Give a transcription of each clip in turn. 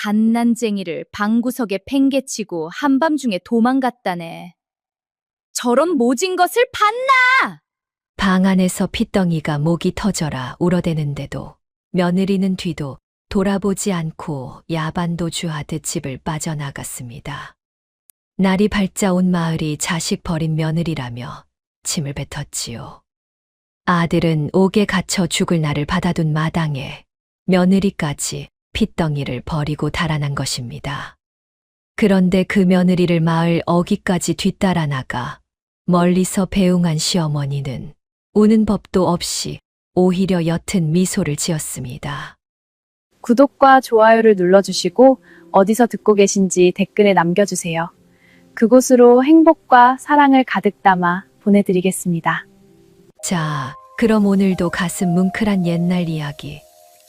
갓난쟁이를 방구석에 팽개치고 한밤중에 도망갔다네. 저런 모진 것을 봤나? 방 안에서 핏덩이가 목이 터져라 울어대는데도 며느리는 뒤도 돌아보지 않고 야반도 주하듯 집을 빠져나갔습니다. 날이 밝자 온 마을이 자식 버린 며느리라며 침을 뱉었지요. 아들은 옥에 갇혀 죽을 날을 받아둔 마당에 며느리까지 핏덩이를 버리고 달아난 것입니다. 그런데 그 며느리를 마을 어귀까지 뒤따라 나가 멀리서 배웅한 시어머니는 우는 법도 없이 오히려 옅은 미소를 지었습니다. 구독과 좋아요를 눌러주시고 어디서 듣고 계신지 댓글에 남겨주세요. 그곳으로 행복과 사랑을 가득 담아 보내드리겠습니다. 자, 그럼 오늘도 가슴 뭉클한 옛날 이야기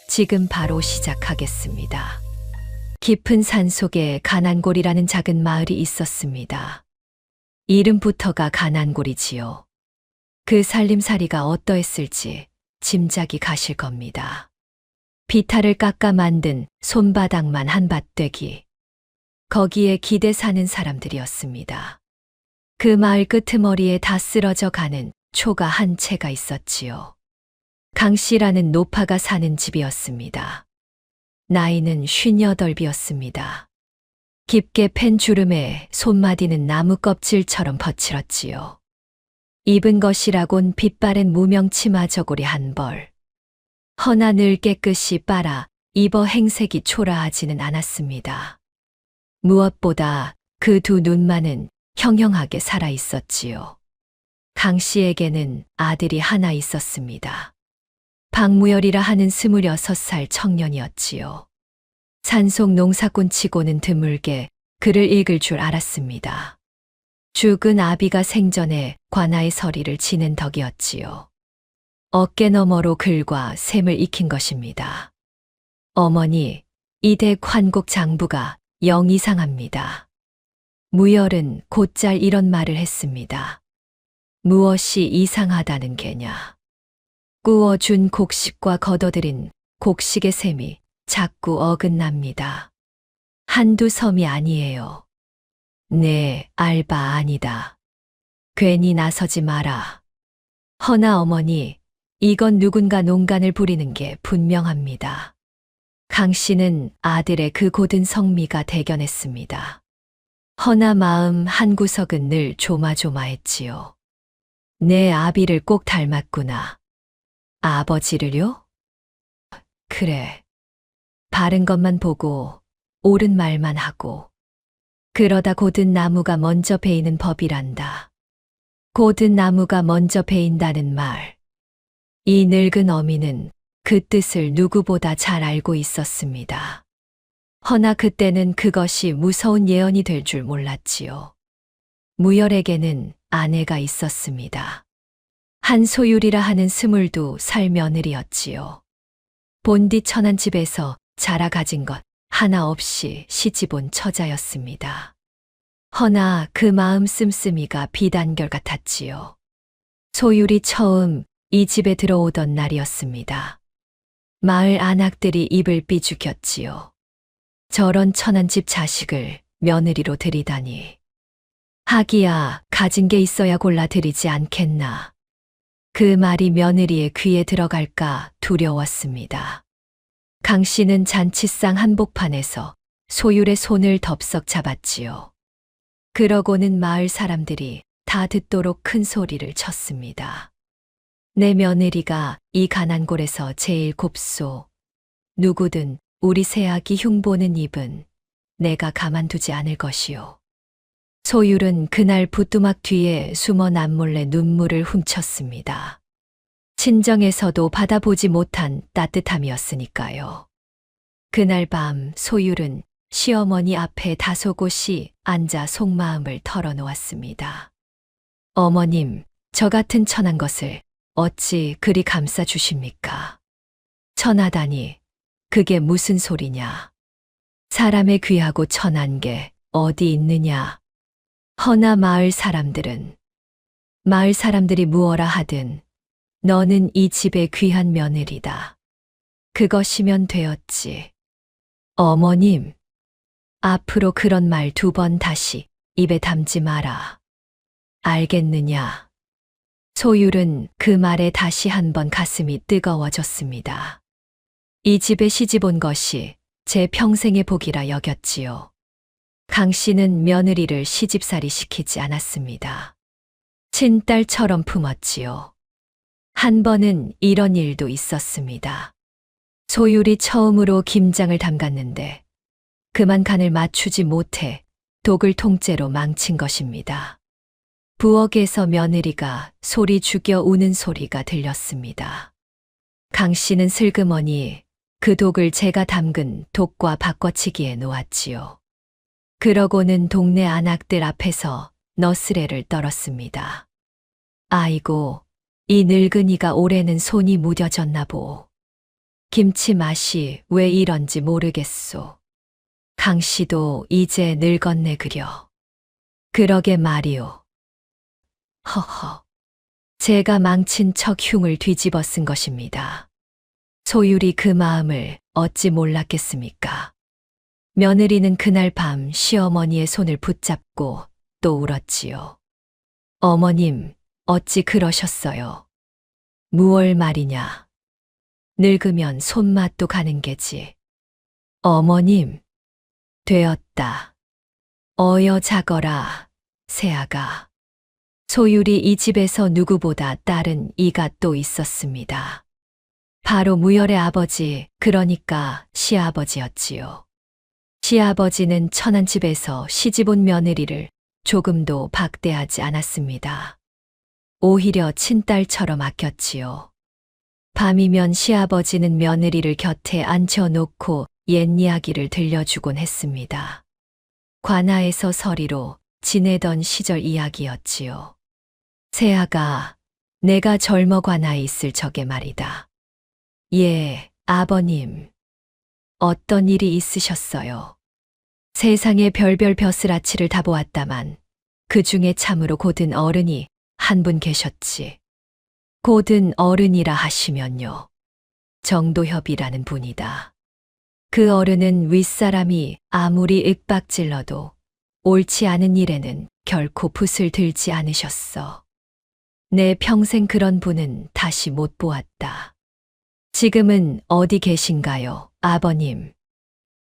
지금 바로 시작하겠습니다. 깊은 산 속에 가난골이라는 작은 마을이 있었습니다. 이름부터가 가난골이지요. 그 살림살이가 어떠했을지 짐작이 가실 겁니다. 비탈을 깎아 만든 손바닥만 한 밭되기. 거기에 기대 사는 사람들이었습니다. 그 마을 끄트머리에 다 쓰러져 가는 초가 한 채가 있었지요. 강씨라는 노파가 사는 집이었습니다. 나이는 58이었습니다. 깊게 팬 주름에 손마디는 나무 껍질처럼 거칠었지요. 입은 것이라곤 빛바랜 무명 치마 저고리 한 벌. 허나 늘 깨끗이 빨아 입어 행색이 초라하지는 않았습니다. 무엇보다 그 두 눈만은 형형하게 살아 있었지요. 강 씨에게는 아들이 하나 있었습니다. 박무열이라 하는 26살 청년이었지요. 산속 농사꾼치고는 드물게 글을 읽을 줄 알았습니다. 죽은 아비가 생전에 관아의 서리를 지낸 덕이었지요. 어깨너머로 글과 셈을 익힌 것입니다. 어머니, 이댁 환곡 장부가 영 이상합니다. 무열은 곧잘 이런 말을 했습니다. 무엇이 이상하다는 게냐. 구워준 곡식과 걷어들인 곡식의 셈이 자꾸 어긋납니다. 한두 섬이 아니에요. 네, 알바 아니다. 괜히 나서지 마라. 허나 어머니, 이건 누군가 농간을 부리는 게 분명합니다. 강 씨는 아들의 그 고든 성미가 대견했습니다. 허나 마음 한구석은 늘 조마조마했지요. 내 아비를 꼭 닮았구나. 아버지를요? 그래. 바른 것만 보고 옳은 말만 하고 그러다 고든 나무가 먼저 베이는 법이란다. 고든 나무가 먼저 베인다는 말. 이 늙은 어미는 그 뜻을 누구보다 잘 알고 있었습니다. 허나 그때는 그것이 무서운 예언이 될 줄 몰랐지요. 무열에게는 아내가 있었습니다. 한소율이라 하는 22살 며느리였지요. 본디 천한 집에서 자라 가진 것 하나 없이 시집온 처자였습니다. 허나 그 마음 씀씀이가 비단결 같았지요. 소율이 처음 이 집에 들어오던 날이었습니다. 마을 안악들이 입을 삐죽였지요. 저런 천한 집 자식을 며느리로 들이다니. 하기야 가진 게 있어야 골라 들이지 않겠나. 그 말이 며느리의 귀에 들어갈까 두려웠습니다. 강 씨는 잔치상 한복판에서 소율의 손을 덥석 잡았지요. 그러고는 마을 사람들이 다 듣도록 큰 소리를 쳤습니다. 내 며느리가 이 가난골에서 제일 곱소. 누구든 우리 새아기 흉보는 입은 내가 가만두지 않을 것이요. 소율은 그날 부뚜막 뒤에 숨어 남몰래 눈물을 훔쳤습니다. 친정에서도 받아보지 못한 따뜻함이었으니까요. 그날 밤 소율은 시어머니 앞에 다소곳이 앉아 속마음을 털어놓았습니다. 어머님, 저 같은 천한 것을 어찌 그리 감싸 주십니까? 천하다니, 그게 무슨 소리냐? 사람의 귀하고 천한 게 어디 있느냐? 허나 마을 사람들이 무어라 하든 너는 이 집의 귀한 며느리다. 그것이면 되었지. 어머님, 앞으로 그런 말 2번 다시 입에 담지 마라. 알겠느냐? 소율은 그 말에 다시 한번 가슴이 뜨거워졌습니다. 이 집에 시집 온 것이 제 평생의 복이라 여겼지요. 강 씨는 며느리를 시집살이 시키지 않았습니다. 친딸처럼 품었지요. 한 번은 이런 일도 있었습니다. 소율이 처음으로 김장을 담갔는데 그만 간을 맞추지 못해 독을 통째로 망친 것입니다. 부엌에서 며느리가 소리 죽여 우는 소리가 들렸습니다. 강 씨는 슬그머니 그 독을 제가 담근 독과 바꿔치기에 놓았지요. 그러고는 동네 안악들 앞에서 너스레를 떨었습니다. 아이고, 이 늙은이가 올해는 손이 무뎌졌나 보. 김치 맛이 왜 이런지 모르겠소. 강 씨도 이제 늙었네 그려. 그러게 말이오. 허허. 제가 망친 척 흉을 뒤집어 쓴 것입니다. 소율이 그 마음을 어찌 몰랐겠습니까? 며느리는 그날 밤 시어머니의 손을 붙잡고 또 울었지요. 어머님, 어찌 그러셨어요? 무얼 말이냐? 늙으면 손맛도 가는 게지. 어머님, 되었다. 어여 자거라, 새아가. 소율이 이 집에서 누구보다 딸은 이가 또 있었습니다. 바로 무열의 아버지, 그러니까 시아버지였지요. 시아버지는 천한 집에서 시집 온 며느리를 조금도 박대하지 않았습니다. 오히려 친딸처럼 아꼈지요. 밤이면 시아버지는 며느리를 곁에 앉혀놓고 옛 이야기를 들려주곤 했습니다. 관아에서 서리로 지내던 시절 이야기였지요. 새아가, 내가 젊어 관아에 있을 적에 말이다. 예, 아버님. 어떤 일이 있으셨어요? 세상에 별별 벼슬아치를 다 보았다만 그 중에 참으로 고든 어른이 한 분 계셨지. 고든 어른이라 하시면요. 정도협이라는 분이다. 그 어른은 윗사람이 아무리 윽박질러도 옳지 않은 일에는 결코 붓을 들지 않으셨어. 내 평생 그런 분은 다시 못 보았다. 지금은 어디 계신가요, 아버님?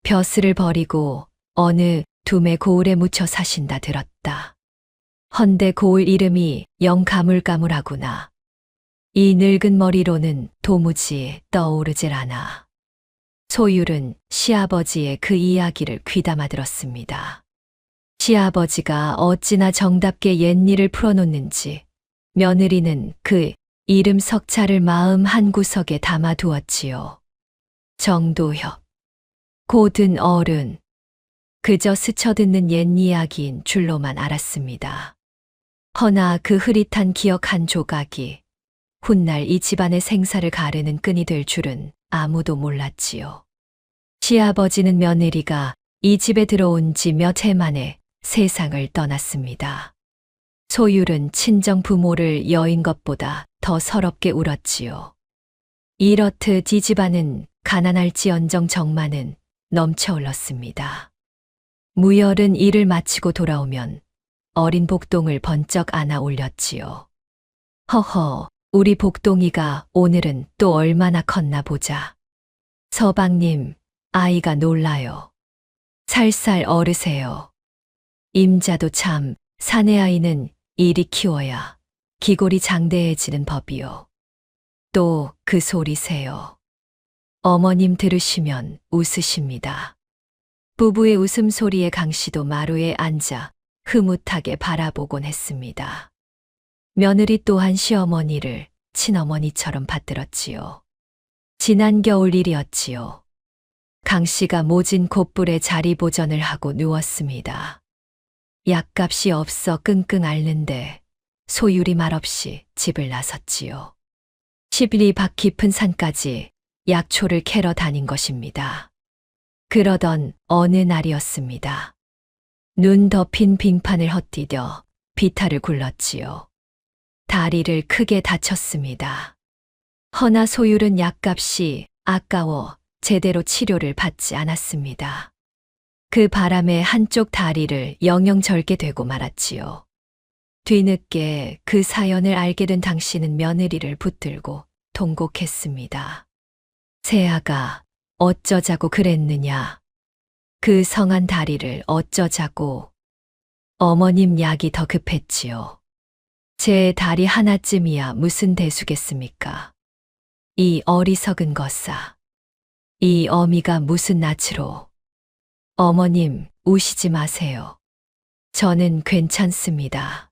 벼슬을 버리고 어느 둠의 고을에 묻혀 사신다 들었다. 헌데 고을 이름이 영 가물가물하구나. 이 늙은 머리로는 도무지 떠오르질 않아. 소율은 시아버지의 그 이야기를 귀담아 들었습니다. 시아버지가 어찌나 정답게 옛일을 풀어놓는지 며느리는 그 이름 석자를 마음 한구석에 담아두었지요. 정도협, 고든 어른. 그저 스쳐듣는 옛 이야기인 줄로만 알았습니다. 허나 그 흐릿한 기억 한 조각이 훗날 이 집안의 생사를 가르는 끈이 될 줄은 아무도 몰랐지요. 시아버지는 며느리가 이 집에 들어온 지 몇 해 만에 세상을 떠났습니다. 소율은 친정 부모를 여인 것보다 더 서럽게 울었지요. 이렇듯 이 집안은 가난할지언정 정만은 넘쳐흘렀습니다. 무열은 일을 마치고 돌아오면 어린 복동을 번쩍 안아 올렸지요. 허허, 우리 복동이가 오늘은 또 얼마나 컸나 보자. 서방님, 아이가 놀라요. 살살 어르세요. 임자도 참, 사내 아이는 이리 키워야 기골이 장대해지는 법이요. 또 그 소리세요. 어머님 들으시면 웃으십니다. 부부의 웃음소리에 강씨도 마루에 앉아 흐뭇하게 바라보곤 했습니다. 며느리 또한 시어머니를 친어머니처럼 받들었지요. 지난 겨울 일이었지요. 강씨가 모진 콧불에 자리보전을 하고 누웠습니다. 약값이 없어 끙끙 앓는데 소율이 말없이 집을 나섰지요. 10리 밖 깊은 산까지 약초를 캐러 다닌 것입니다. 그러던 어느 날이었습니다. 눈 덮인 빙판을 헛디뎌 비탈을 굴렀지요. 다리를 크게 다쳤습니다. 허나 소율은 약값이 아까워 제대로 치료를 받지 않았습니다. 그 바람에 한쪽 다리를 영영 절게 되고 말았지요. 뒤늦게 그 사연을 알게 된 당신은 며느리를 붙들고 통곡했습니다. 새아가 어쩌자고 그랬느냐. 그 성한 다리를 어쩌자고. 어머님 약이 더 급했지요. 제 다리 하나쯤이야 무슨 대수겠습니까? 이 어리석은 것사. 이 어미가 무슨 낯으로. 어머님, 우시지 마세요. 저는 괜찮습니다.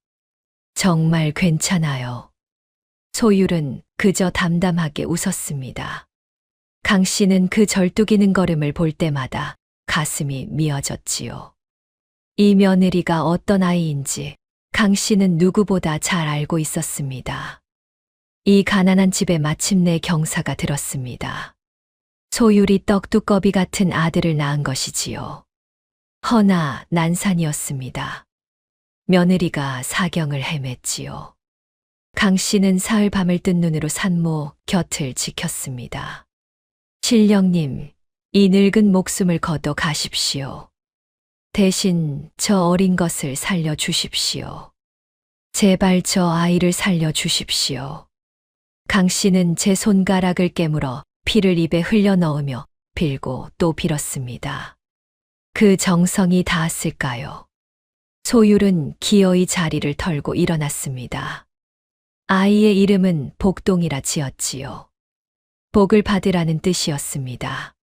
정말 괜찮아요. 소율은 그저 담담하게 웃었습니다. 강 씨는 그 절뚝이는 걸음을 볼 때마다 가슴이 미어졌지요. 이 며느리가 어떤 아이인지 강 씨는 누구보다 잘 알고 있었습니다. 이 가난한 집에 마침내 경사가 들었습니다. 소율이 떡두꺼비 같은 아들을 낳은 것이지요. 허나 난산이었습니다. 며느리가 사경을 헤맸지요. 강 씨는 사흘 밤을 뜬 눈으로 산모 곁을 지켰습니다. 신령님, 이 늙은 목숨을 거둬 가십시오. 대신 저 어린 것을 살려주십시오. 제발 저 아이를 살려주십시오. 강 씨는 제 손가락을 깨물어 피를 입에 흘려 넣으며 빌고 또 빌었습니다. 그 정성이 닿았을까요? 소율은 기어이 자리를 털고 일어났습니다. 아이의 이름은 복동이라 지었지요. 복을 받으라는 뜻이었습니다.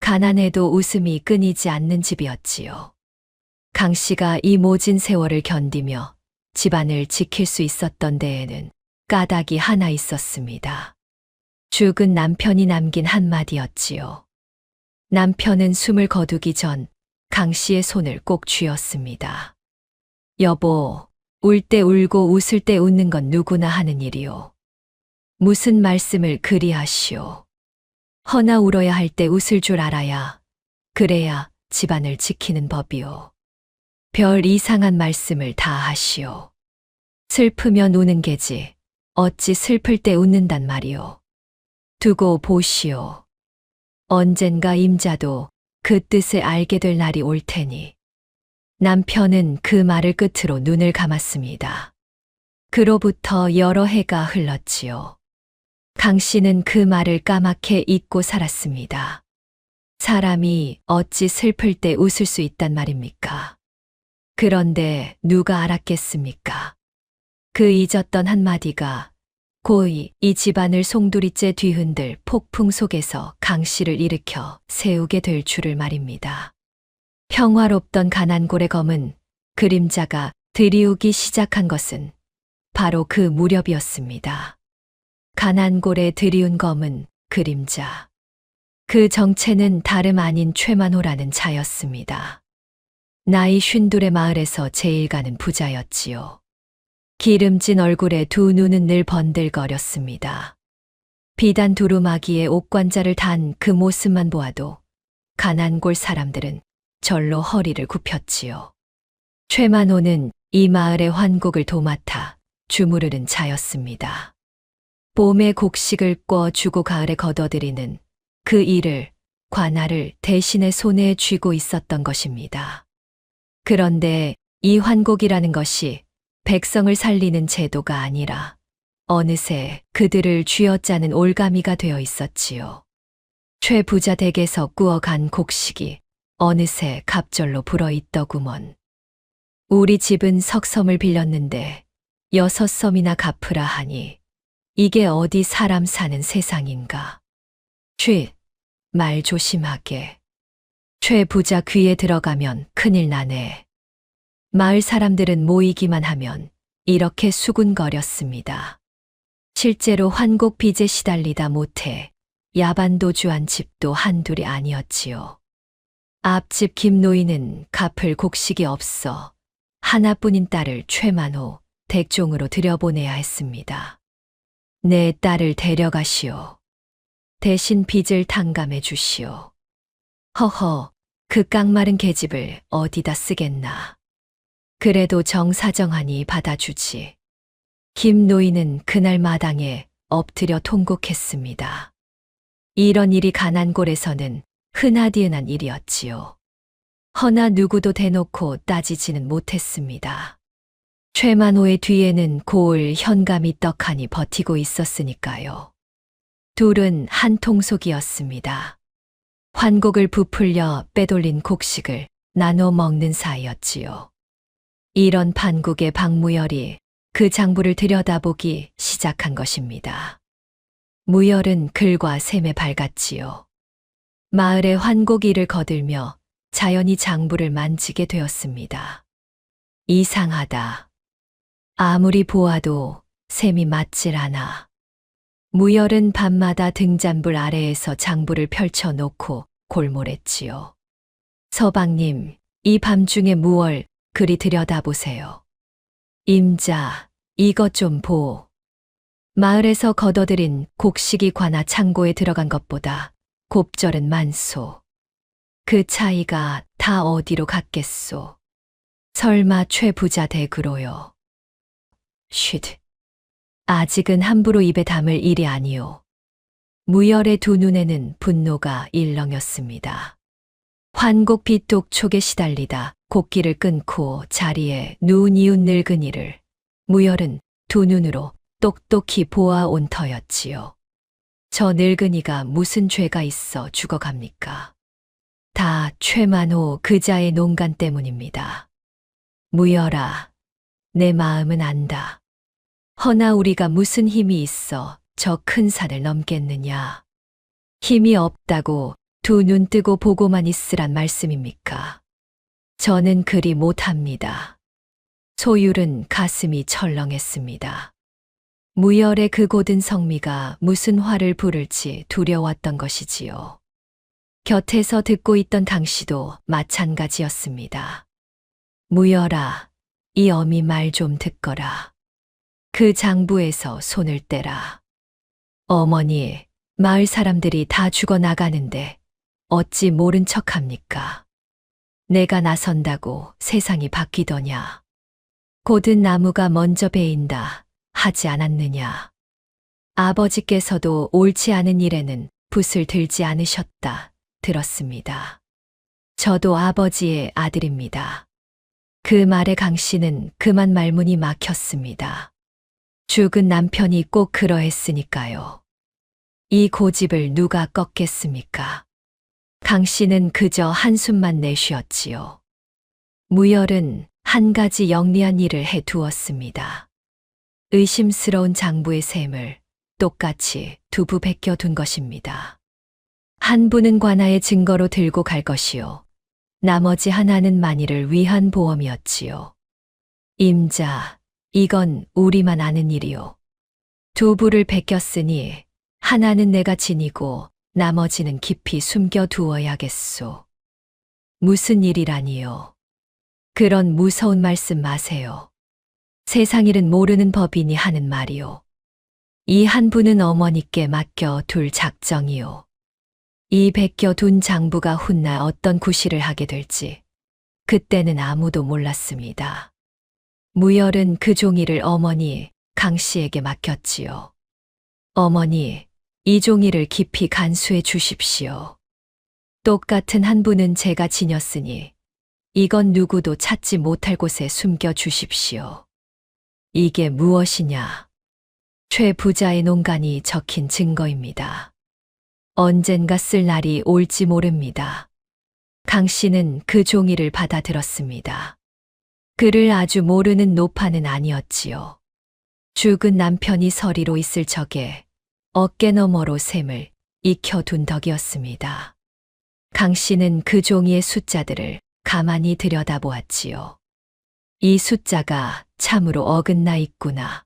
가난해도 웃음이 끊이지 않는 집이었지요. 강 씨가 이 모진 세월을 견디며 집안을 지킬 수 있었던 데에는 까닭이 하나 있었습니다. 죽은 남편이 남긴 한마디였지요. 남편은 숨을 거두기 전 강 씨의 손을 꼭 쥐었습니다. 여보, 울 때 울고 웃을 때 웃는 건 누구나 하는 일이요. 무슨 말씀을 그리 하시오. 허나 울어야 할 때 웃을 줄 알아야, 그래야 집안을 지키는 법이오. 별 이상한 말씀을 다 하시오. 슬프면 우는 게지, 어찌 슬플 때 웃는단 말이오. 두고 보시오. 언젠가 임자도 그 뜻을 알게 될 날이 올 테니. 남편은 그 말을 끝으로 눈을 감았습니다. 그로부터 여러 해가 흘렀지요. 강 씨는 그 말을 까맣게 잊고 살았습니다. 사람이 어찌 슬플 때 웃을 수 있단 말입니까? 그런데 누가 알았겠습니까? 그 잊었던 한마디가 고이 이 집안을 송두리째 뒤흔들 폭풍 속에서 강 씨를 일으켜 세우게 될 줄을 말입니다. 평화롭던 가난골의 검은 그림자가 드리우기 시작한 것은 바로 그 무렵이었습니다. 가난골에 들이운 검은 그림자. 그 정체는 다름 아닌 최만호라는 자였습니다. 나이 52의 마을에서 제일 가는 부자였지요. 기름진 얼굴에 두 눈은 늘 번들거렸습니다. 비단 두루마기에 옥관자를 단 그 모습만 보아도 가난골 사람들은 절로 허리를 굽혔지요. 최만호는 이 마을의 환곡을 도맡아 주무르는 자였습니다. 봄에 곡식을 꿔 주고 가을에 걷어들이는 그 일을 관할을 대신에 손에 쥐고 있었던 것입니다. 그런데 이 환곡이라는 것이 백성을 살리는 제도가 아니라 어느새 그들을 쥐어짜는 올가미가 되어 있었지요. 최 부자 댁에서 구워간 곡식이 어느새 갑절로 불어있더구먼. 우리 집은 석섬을 빌렸는데 6섬이나 갚으라 하니 이게 어디 사람 사는 세상인가. 말 조심하게. 최 부자 귀에 들어가면 큰일 나네. 마을 사람들은 모이기만 하면 이렇게 수군거렸습니다. 실제로 환곡 빚에 시달리다 못해 야반도주한 집도 한둘이 아니었지요. 앞집 김노인은 갚을 곡식이 없어 하나뿐인 딸을 최만호 댁종으로 들여보내야 했습니다. 내 딸을 데려가시오. 대신 빚을 탕감해 주시오. 허허, 그 깡마른 계집을 어디다 쓰겠나. 그래도 정사정하니 받아주지. 김 노인은 그날 마당에 엎드려 통곡했습니다. 이런 일이 가난골에서는 흔하디흔한 일이었지요. 허나 누구도 대놓고 따지지는 못했습니다. 최만호의 뒤에는 고을 현감이 떡하니 버티고 있었으니까요. 둘은 한 통속이었습니다. 환곡을 부풀려 빼돌린 곡식을 나눠 먹는 사이였지요. 이런 판국의 박무열이 그 장부를 들여다보기 시작한 것입니다. 무열은 글과 샘에 밝았지요. 마을의 환곡일을 거들며 자연히 장부를 만지게 되었습니다. 이상하다. 아무리 보아도 샘이 맞질 않아. 무열은 밤마다 등잔불 아래에서 장부를 펼쳐놓고 골몰했지요. 서방님, 이 밤중에 무얼 그리 들여다보세요. 임자, 이것 좀 보. 마을에서 걷어들인 곡식이 관아 창고에 들어간 것보다 곱절은 많소. 그 차이가 다 어디로 갔겠소. 설마 최부자 댁으로요. 쉿. 아직은 함부로 입에 담을 일이 아니오. 무열의 두 눈에는 분노가 일렁였습니다. 환곡 빗독촉에 시달리다 곡기를 끊고 자리에 누운 이웃 늙은이를 무열은 두 눈으로 똑똑히 보아온 터였지요. 저 늙은이가 무슨 죄가 있어 죽어갑니까? 다 최만호 그자의 농간 때문입니다. 무열아, 내 마음은 안다. 허나 우리가 무슨 힘이 있어 저 큰 산을 넘겠느냐. 힘이 없다고 두 눈 뜨고 보고만 있으란 말씀입니까? 저는 그리 못합니다. 소율은 가슴이 철렁했습니다. 무열의 그 고든 성미가 무슨 화를 부를지 두려웠던 것이지요. 곁에서 듣고 있던 강씨도 마찬가지였습니다. 무열아, 이 어미 말 좀 듣거라. 그 장부에서 손을 떼라. 어머니, 마을 사람들이 다 죽어나가는데 어찌 모른 척합니까? 내가 나선다고 세상이 바뀌더냐. 고든 나무가 먼저 베인다 하지 않았느냐. 아버지께서도 옳지 않은 일에는 붓을 들지 않으셨다 들었습니다. 저도 아버지의 아들입니다. 그 말에 강씨는 그만 말문이 막혔습니다. 죽은 남편이 꼭 그러했으니까요. 이 고집을 누가 꺾겠습니까? 강씨는 그저 한숨만 내쉬었지요. 무열은 한 가지 영리한 일을 해두었습니다. 의심스러운 장부의 셈을 똑같이 두 부 베껴둔 것입니다. 한 부는 관아의 증거로 들고 갈 것이요. 나머지 하나는 만일을 위한 보험이었지요. 임자, 이건 우리만 아는 일이요. 두 부를 베꼈으니 하나는 내가 지니고 나머지는 깊이 숨겨두어야겠소. 무슨 일이라니요. 그런 무서운 말씀 마세요. 세상 일은 모르는 법이니 하는 말이요. 이 한 부는 어머니께 맡겨둘 작정이요. 이 베껴둔 장부가 훗날 어떤 구실을 하게 될지 그때는 아무도 몰랐습니다. 무열은 그 종이를 어머니 강씨에게 맡겼지요. 어머니, 이 종이를 깊이 간수해 주십시오. 똑같은 한 부는 제가 지녔으니 이건 누구도 찾지 못할 곳에 숨겨 주십시오. 이게 무엇이냐? 최 부자의 농간이 적힌 증거입니다. 언젠가 쓸 날이 올지 모릅니다. 강 씨는 그 종이를 받아들었습니다. 그를 아주 모르는 노파는 아니었지요. 죽은 남편이 서리로 있을 적에 어깨 너머로 셈을 익혀둔 덕이었습니다. 강 씨는 그 종이의 숫자들을 가만히 들여다보았지요. 이 숫자가 참으로 어긋나 있구나.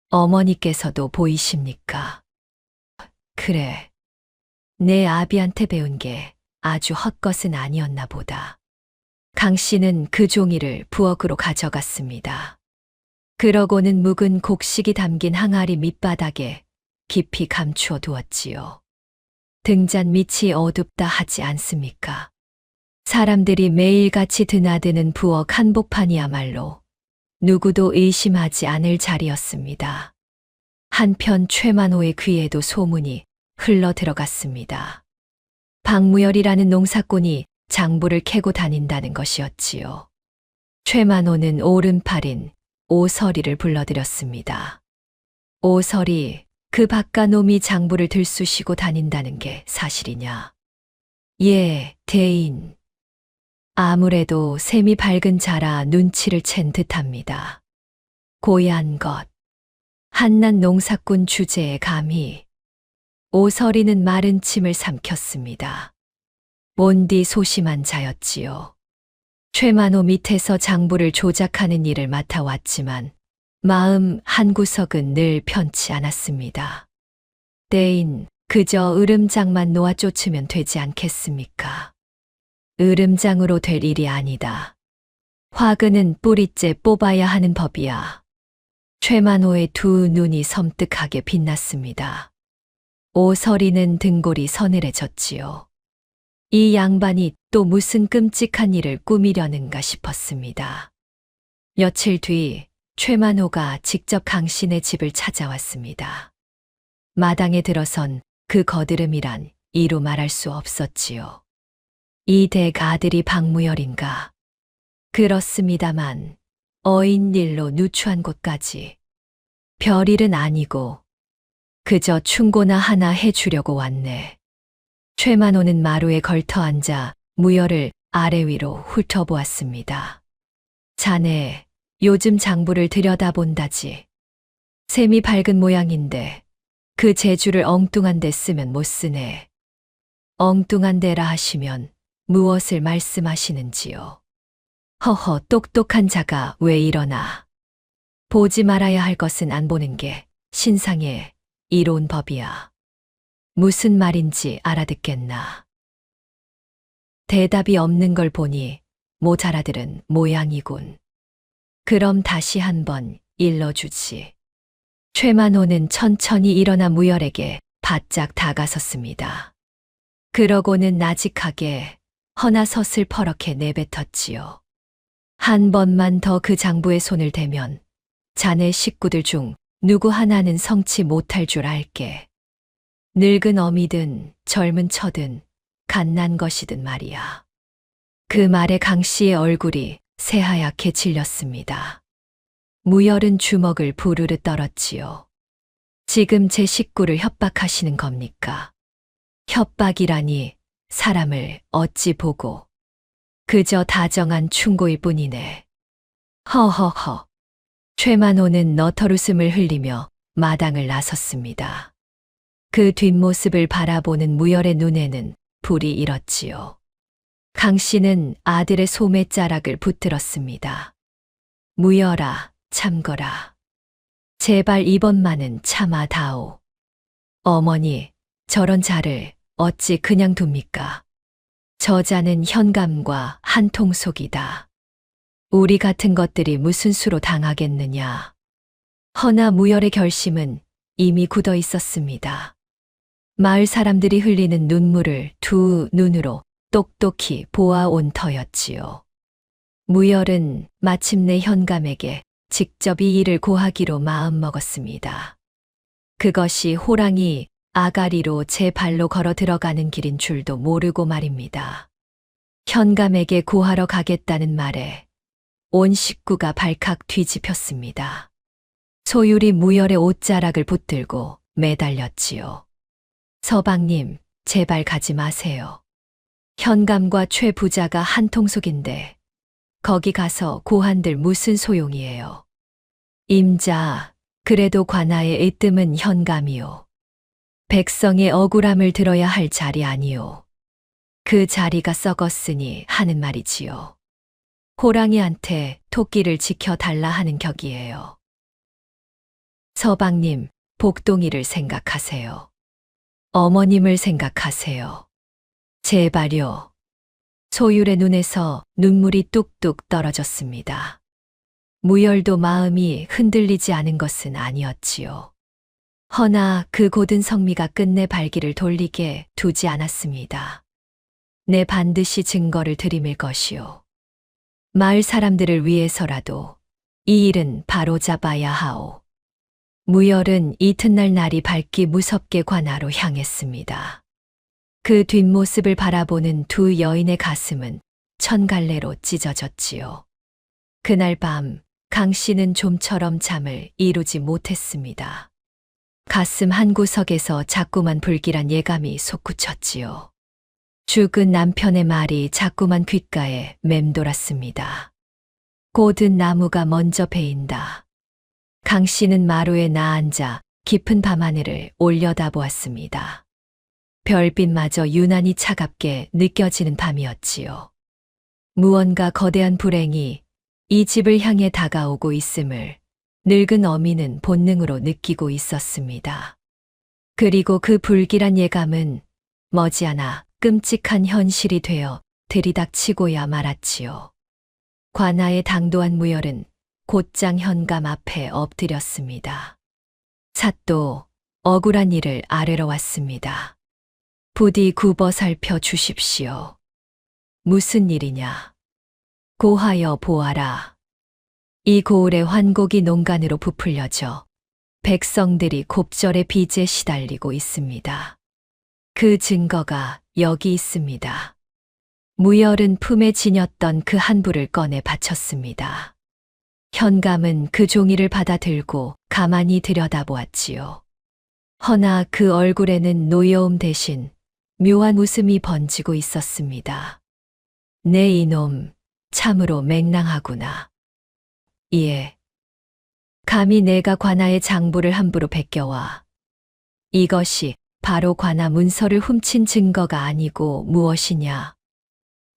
어머니께서도 보이십니까? 그래. 내 아비한테 배운 게 아주 헛것은 아니었나 보다. 강 씨는 그 종이를 부엌으로 가져갔습니다. 그러고는 묵은 곡식이 담긴 항아리 밑바닥에 깊이 감추어 두었지요. 등잔 밑이 어둡다 하지 않습니까? 사람들이 매일같이 드나드는 부엌 한복판이야말로 누구도 의심하지 않을 자리였습니다. 한편 최만호의 귀에도 소문이 흘러 들어갔습니다. 박무열이라는 농사꾼이 장부를 캐고 다닌다는 것이었지요. 최만호는 오른팔인 오설이를 불러들였습니다. 오설이, 그 바깥놈이 장부를 들쑤시고 다닌다는 게 사실이냐? 예, 대인. 아무래도 셈이 밝은 자라 눈치를 챈 듯합니다. 고얀 것. 한낱 농사꾼 주제에 감히. 오설이는 마른 침을 삼켰습니다. 몬디 소심한 자였지요. 최만호 밑에서 장부를 조작하는 일을 맡아왔지만 마음 한구석은 늘 편치 않았습니다. 대인, 그저 으름장만 놓아 쫓으면 되지 않겠습니까? 으름장으로 될 일이 아니다. 화근은 뿌리째 뽑아야 하는 법이야. 최만호의 두 눈이 섬뜩하게 빛났습니다. 오설이는 등골이 서늘해졌지요. 이 양반이 또 무슨 끔찍한 일을 꾸미려는가 싶었습니다. 며칠 뒤 최만호가 직접 강신의 집을 찾아왔습니다. 마당에 들어선 그 거드름이란 이루 말할 수 없었지요. 이 댁 아들이 박무열인가? 그렇습니다만 어인 일로 누추한 곳까지 별일은 아니고 그저 충고나 하나 해주려고 왔네. 최만호는 마루에 걸터 앉아 무열을 아래 위로 훑어보았습니다. 자네, 요즘 장부를 들여다본다지. 셈이 밝은 모양인데 그 재주를 엉뚱한 데 쓰면 못 쓰네. 엉뚱한 데라 하시면 무엇을 말씀하시는지요? 허허, 똑똑한 자가 왜 이러나. 보지 말아야 할 것은 안 보는 게 신상의 이로운 법이야. 무슨 말인지 알아듣겠나. 대답이 없는 걸 보니 못 알아들은 모양이군. 그럼 다시 한번 일러주지. 최만호는 천천히 일어나 무열에게 바짝 다가섰습니다. 그러고는 나직하게 허나섯을 퍼렇게 내뱉었지요. 한 번만 더 그 장부에 손을 대면 자네 식구들 중 누구 하나는 성치 못할 줄 알게. 늙은 어미든 젊은 처든 갓난 것이든 말이야. 그 말에 강 씨의 얼굴이 새하얗게 질렸습니다. 무열은 주먹을 부르르 떨었지요. 지금 제 식구를 협박하시는 겁니까? 협박이라니 사람을 어찌 보고. 그저 다정한 충고일 뿐이네. 허허허. 최만호는 너털웃음을 흘리며 마당을 나섰습니다. 그 뒷모습을 바라보는 무열의 눈에는 불이 일었지요. 강 씨는 아들의 소매자락을 붙들었습니다. 무열아, 참거라. 제발 이번만은 참아다오. 어머니, 저런 자를 어찌 그냥 둡니까? 저자는 현감과 한통속이다. 우리 같은 것들이 무슨 수로 당하겠느냐. 허나 무열의 결심은 이미 굳어 있었습니다. 마을 사람들이 흘리는 눈물을 두 눈으로 똑똑히 보아온 터였지요. 무열은 마침내 현감에게 직접 이 일을 고하기로 마음먹었습니다. 그것이 호랑이 아가리로 제 발로 걸어 들어가는 길인 줄도 모르고 말입니다. 현감에게 고하러 가겠다는 말에 온 식구가 발칵 뒤집혔습니다. 소율이 무열의 옷자락을 붙들고 매달렸지요. 서방님, 제발 가지 마세요. 현감과 최 부자가 한통속인데 거기 가서 고한들 무슨 소용이에요. 임자, 그래도 관아의 으뜸은 현감이요. 백성의 억울함을 들어야 할 자리 아니요. 그 자리가 썩었으니 하는 말이지요. 호랑이한테 토끼를 지켜달라 하는 격이에요. 서방님, 복동이를 생각하세요. 어머님을 생각하세요. 제발요. 소율의 눈에서 눈물이 뚝뚝 떨어졌습니다. 무열도 마음이 흔들리지 않은 것은 아니었지요. 허나 그 고든 성미가 끝내 발길을 돌리게 두지 않았습니다. 내 반드시 증거를 들이밀 것이요. 마을 사람들을 위해서라도 이 일은 바로잡아야 하오. 무열은 이튿날 날이 밝기 무섭게 관아로 향했습니다. 그 뒷모습을 바라보는 두 여인의 가슴은 천갈래로 찢어졌지요. 그날 밤 강 씨는 좀처럼 잠을 이루지 못했습니다. 가슴 한구석에서 자꾸만 불길한 예감이 솟구쳤지요. 죽은 남편의 말이 자꾸만 귓가에 맴돌았습니다. 고든 나무가 먼저 베인다. 강 씨는 마루에 나앉아 깊은 밤하늘을 올려다보았습니다. 별빛마저 유난히 차갑게 느껴지는 밤이었지요. 무언가 거대한 불행이 이 집을 향해 다가오고 있음을 늙은 어미는 본능으로 느끼고 있었습니다. 그리고 그 불길한 예감은 머지않아 끔찍한 현실이 되어 들이닥치고야 말았지요. 관아의 당도한 무열은 곧장 현감 앞에 엎드렸습니다. 삿도 억울한 일을 아뢰러 왔습니다. 부디 굽어 살펴 주십시오. 무슨 일이냐? 고하여 보아라. 이 고을의 환곡이 농간으로 부풀려져 백성들이 곱절의 빚에 시달리고 있습니다. 그 증거가 여기 있습니다. 무열은 품에 지녔던 그 한부를 꺼내 바쳤습니다. 현감은 그 종이를 받아 들고 가만히 들여다보았지요. 허나 그 얼굴에는 노여움 대신 묘한 웃음이 번지고 있었습니다. 내 이놈, 참으로 맹랑하구나. 예. 감히 내가 관아의 장부를 함부로 베껴와. 이것이 바로 관아 문서를 훔친 증거가 아니고 무엇이냐.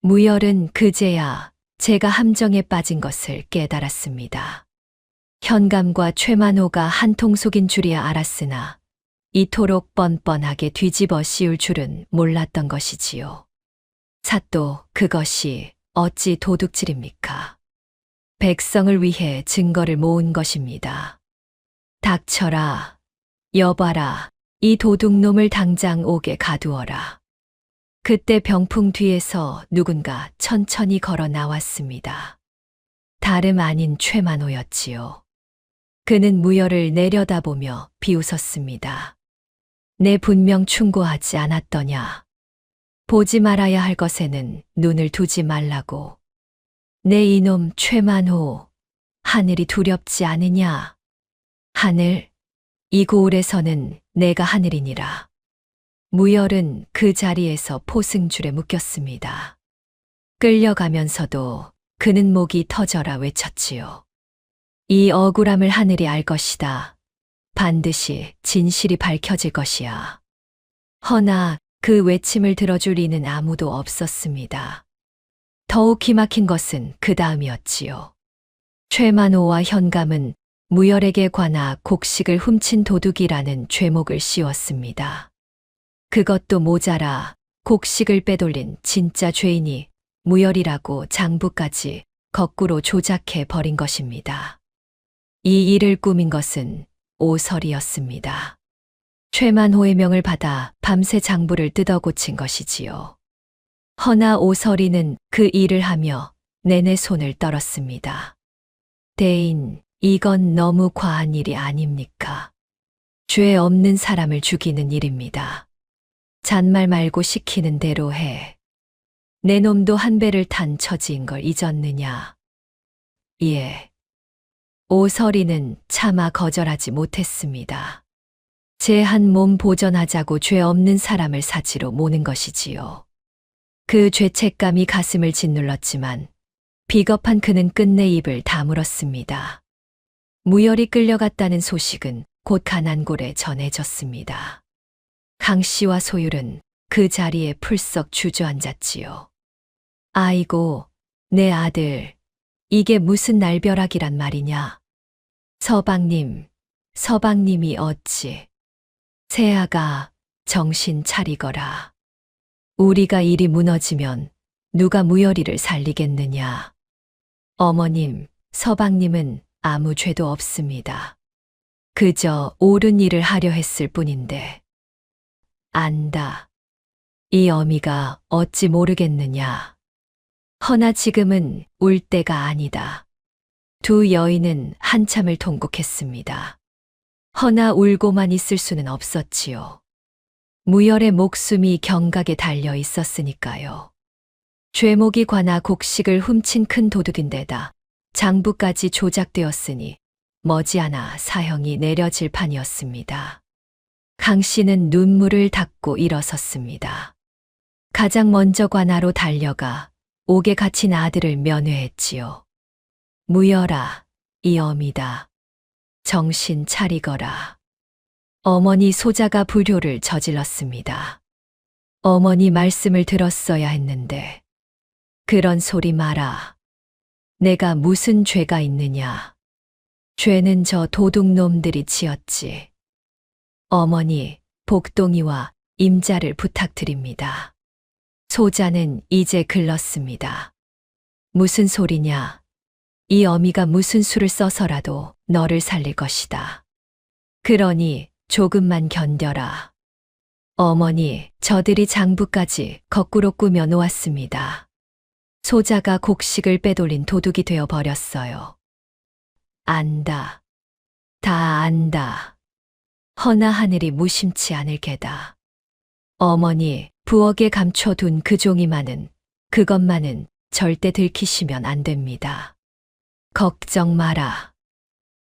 무열은 그제야 제가 함정에 빠진 것을 깨달았습니다. 현감과 최만호가 한통 속인 줄이야 알았으나 이토록 뻔뻔하게 뒤집어 씌울 줄은 몰랐던 것이지요. 삿도 그것이 어찌 도둑질입니까? 백성을 위해 증거를 모은 것입니다. 닥쳐라, 여봐라, 이 도둑놈을 당장 옥에 가두어라. 그때 병풍 뒤에서 누군가 천천히 걸어 나왔습니다. 다름 아닌 최만호였지요. 그는 무열을 내려다보며 비웃었습니다. 내 분명 충고하지 않았더냐. 보지 말아야 할 것에는 눈을 두지 말라고. 내 이놈 최만호, 하늘이 두렵지 않으냐? 하늘, 이 고을에서는 내가 하늘이니라. 무열은 그 자리에서 포승줄에 묶였습니다. 끌려가면서도 그는 목이 터져라 외쳤지요. 이 억울함을 하늘이 알 것이다. 반드시 진실이 밝혀질 것이야. 허나 그 외침을 들어줄 이는 아무도 없었습니다. 더욱 기막힌 것은 그 다음이었지요. 최만호와 현감은 무열에게 관하 곡식을 훔친 도둑이라는 죄목을 씌웠습니다. 그것도 모자라 곡식을 빼돌린 진짜 죄인이 무열이라고 장부까지 거꾸로 조작해 버린 것입니다. 이 일을 꾸민 것은 오설이었습니다. 최만호의 명을 받아 밤새 장부를 뜯어 고친 것이지요. 허나 오설이는 그 일을 하며 내내 손을 떨었습니다. 대인, 이건 너무 과한 일이 아닙니까? 죄 없는 사람을 죽이는 일입니다. 잔말 말고 시키는 대로 해. 내 놈도 한 배를 탄 처지인 걸 잊었느냐? 예. 오설이는 차마 거절하지 못했습니다. 제 한 몸 보전하자고 죄 없는 사람을 사지로 모는 것이지요. 그 죄책감이 가슴을 짓눌렀지만 비겁한 그는 끝내 입을 다물었습니다. 무열이 끌려갔다는 소식은 곧 가난골에 전해졌습니다. 강 씨와 소율은 그 자리에 풀썩 주저앉았지요. 아이고, 내 아들, 이게 무슨 날벼락이란 말이냐? 서방님, 서방님이 어찌? 새아가 정신 차리거라. 우리가 일이 무너지면 누가 무열이를 살리겠느냐? 어머님, 서방님은 아무 죄도 없습니다. 그저 옳은 일을 하려 했을 뿐인데. 안다. 이 어미가 어찌 모르겠느냐. 허나 지금은 울 때가 아니다. 두 여인은 한참을 통곡했습니다. 허나 울고만 있을 수는 없었지요. 무열의 목숨이 경각에 달려 있었으니까요. 죄목이 관아 곡식을 훔친 큰 도둑인데다 장부까지 조작되었으니 머지않아 사형이 내려질 판이었습니다. 강 씨는 눈물을 닦고 일어섰습니다. 가장 먼저 관아로 달려가 옥에 갇힌 아들을 면회했지요. 무열아, 이 엄이다. 정신 차리거라. 어머니 소자가 불효를 저질렀습니다. 어머니 말씀을 들었어야 했는데. 그런 소리 마라. 내가 무슨 죄가 있느냐. 죄는 저 도둑놈들이 지었지. 어머니, 복동이와 임자를 부탁드립니다. 소자는 이제 글렀습니다. 무슨 소리냐. 이 어미가 무슨 수를 써서라도 너를 살릴 것이다. 그러니 조금만 견뎌라. 어머니, 저들이 장부까지 거꾸로 꾸며 놓았습니다. 소자가 곡식을 빼돌린 도둑이 되어 버렸어요. 안다. 다 안다. 허나 하늘이 무심치 않을 게다. 어머니, 부엌에 감춰둔 그 종이만은, 그것만은 절대 들키시면 안 됩니다. 걱정 마라.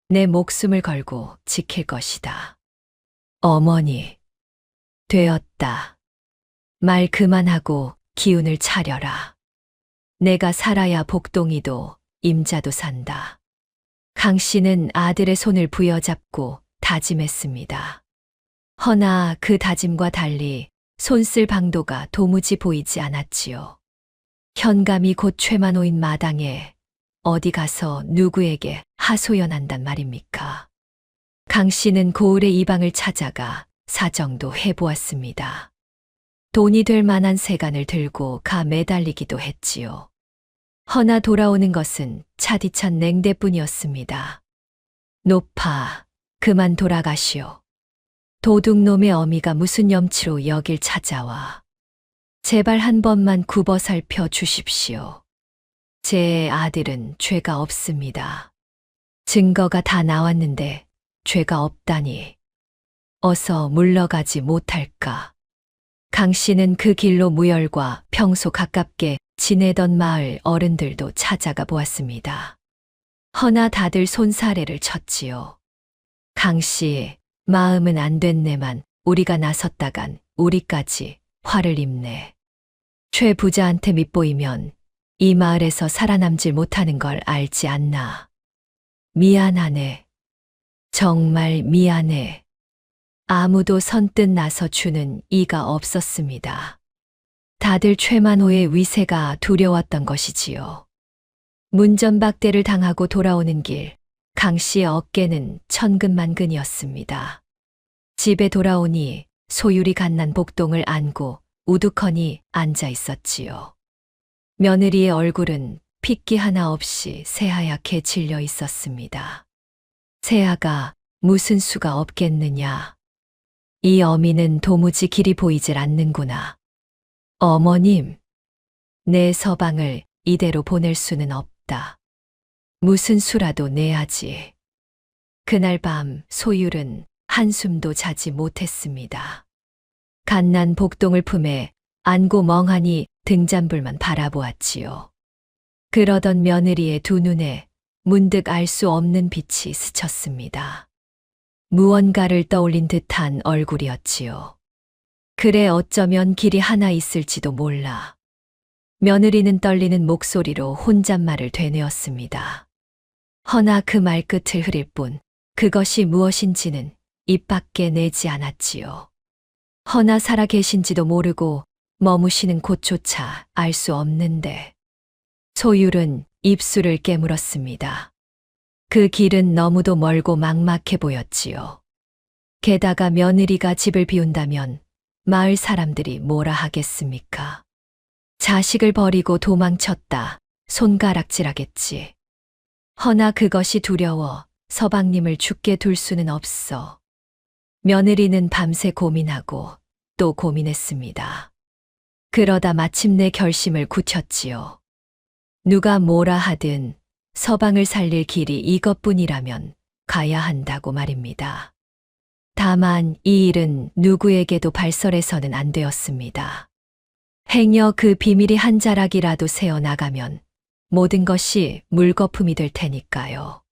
내 목숨을 걸고 지킬 것이다. 어머니, 되었다. 말 그만하고 기운을 차려라. 내가 살아야 복동이도 임자도 산다. 강 씨는 아들의 손을 부여잡고 다짐했습니다. 허나 그 다짐과 달리 손쓸 방도가 도무지 보이지 않았지요. 현감이 곧 죄만 오인 마당에 어디 가서 누구에게 하소연한단 말입니까? 강 씨는 고을의 이방을 찾아가 사정도 해보았습니다. 돈이 될 만한 세간을 들고 가 매달리기도 했지요. 허나 돌아오는 것은 차디찬 냉대뿐이었습니다. 노파, 그만 돌아가시오. 도둑놈의 어미가 무슨 염치로 여길 찾아와. 제발 한 번만 굽어 살펴 주십시오. 제 아들은 죄가 없습니다. 증거가 다 나왔는데 죄가 없다니. 어서 물러가지 못할까. 강 씨는 그 길로 무열과 평소 가깝게 지내던 마을 어른들도 찾아가 보았습니다. 허나 다들 손사래를 쳤지요. 강 씨, 마음은 안 됐네만 우리가 나섰다간 우리까지 화를 입네. 최 부자한테 밑보이면 이 마을에서 살아남질 못하는 걸 알지 않나. 미안하네. 정말 미안해. 아무도 선뜻 나서 주는 이가 없었습니다. 다들 최만호의 위세가 두려웠던 것이지요. 문전박대를 당하고 돌아오는 길, 강 씨의 어깨는 천근만근이었습니다. 집에 돌아오니 소율이 갓난 복동을 안고 우두커니 앉아 있었지요. 며느리의 얼굴은 핏기 하나 없이 새하얗게 질려 있었습니다. 새아가 무슨 수가 없겠느냐. 이 어미는 도무지 길이 보이질 않는구나. 어머님, 내 서방을 이대로 보낼 수는 없다. 무슨 수라도 내야지. 그날 밤 소율은 한숨도 자지 못했습니다. 갓난 복동을 품에 안고 멍하니 등잔불만 바라보았지요. 그러던 며느리의 두 눈에 문득 알 수 없는 빛이 스쳤습니다. 무언가를 떠올린 듯한 얼굴이었지요. 그래 어쩌면 길이 하나 있을지도 몰라. 며느리는 떨리는 목소리로 혼잣말을 되뇌었습니다. 허나 그 말끝을 흐릴 뿐 그것이 무엇인지는 입 밖에 내지 않았지요. 허나 살아 계신지도 모르고 머무시는 곳조차 알 수 없는데. 소율은 입술을 깨물었습니다. 그 길은 너무도 멀고 막막해 보였지요. 게다가 며느리가 집을 비운다면 마을 사람들이 뭐라 하겠습니까? 자식을 버리고 도망쳤다. 손가락질하겠지. 허나 그것이 두려워 서방님을 죽게 둘 수는 없어. 며느리는 밤새 고민하고 또 고민했습니다. 그러다 마침내 결심을 굳혔지요. 누가 뭐라 하든 서방을 살릴 길이 이것뿐이라면 가야 한다고 말입니다. 다만 이 일은 누구에게도 발설해서는 안 되었습니다. 행여 그 비밀이 한 자락이라도 새어나가면 모든 것이 물거품이 될 테니까요.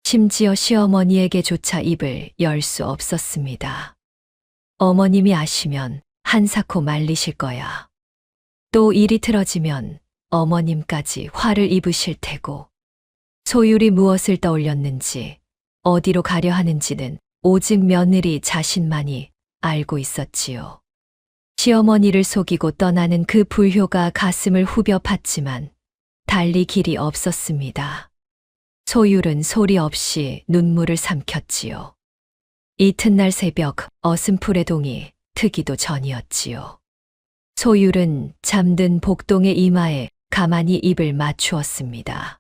심지어 시어머니에게조차 입을 열 수 없었습니다. 어머님이 아시면 한사코 말리실 거야. 또 일이 틀어지면 어머님까지 화를 입으실 테고, 소율이 무엇을 떠올렸는지, 어디로 가려 하는지는 오직 며느리 자신만이 알고 있었지요. 시어머니를 속이고 떠나는 그 불효가 가슴을 후벼 팠지만 달리 길이 없었습니다. 소율은 소리 없이 눈물을 삼켰지요. 이튿날 새벽 어슴풀의 동이 트기도 전이었지요. 소율은 잠든 복동의 이마에 가만히 입을 맞추었습니다.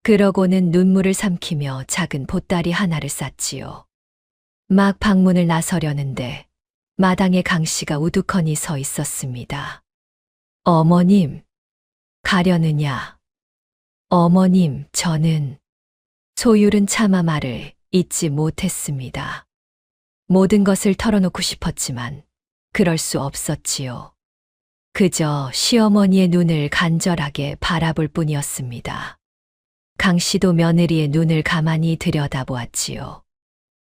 그러고는 눈물을 삼키며 작은 보따리 하나를 쌌지요. 막 방문을 나서려는데 마당에 강씨가 우두커니 서 있었습니다. 어머님, 가려느냐? 어머님, 저는... 소율은 차마 말을 잇지 못했습니다. 모든 것을 털어놓고 싶었지만 그럴 수 없었지요. 그저 시어머니의 눈을 간절하게 바라볼 뿐이었습니다. 강씨도 며느리의 눈을 가만히 들여다보았지요.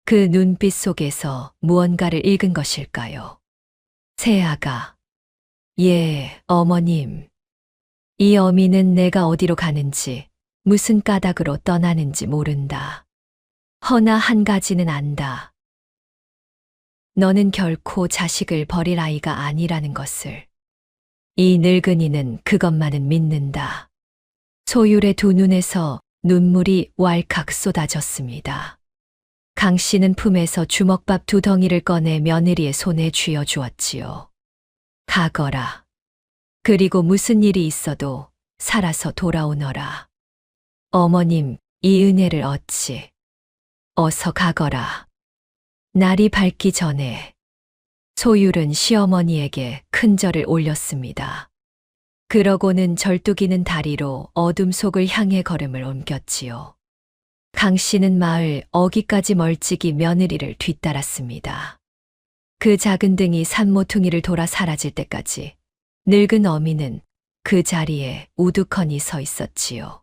그 눈빛 속에서 무언가를 읽은 것일까요? 새아가, 예, 어머님. 이 어미는 내가 어디로 가는지, 무슨 까닭으로 떠나는지 모른다. 허나 한 가지는 안다. 너는 결코 자식을 버릴 아이가 아니라는 것을. 이 늙은이는 그것만은 믿는다. 소율의 두 눈에서 눈물이 왈칵 쏟아졌습니다. 강 씨는 품에서 주먹밥 두 덩이를 꺼내 며느리의 손에 쥐어 주었지요. 가거라. 그리고 무슨 일이 있어도 살아서 돌아오너라. 어머님, 이 은혜를 얻지. 어서 가거라. 날이 밝기 전에. 소율은 시어머니에게 큰 절을 올렸습니다. 그러고는 절뚝이는 다리로 어둠 속을 향해 걸음을 옮겼지요. 강 씨는 마을 어귀까지 멀찍이 며느리를 뒤따랐습니다. 그 작은 등이 산모퉁이를 돌아 사라질 때까지 늙은 어미는 그 자리에 우두커니 서 있었지요.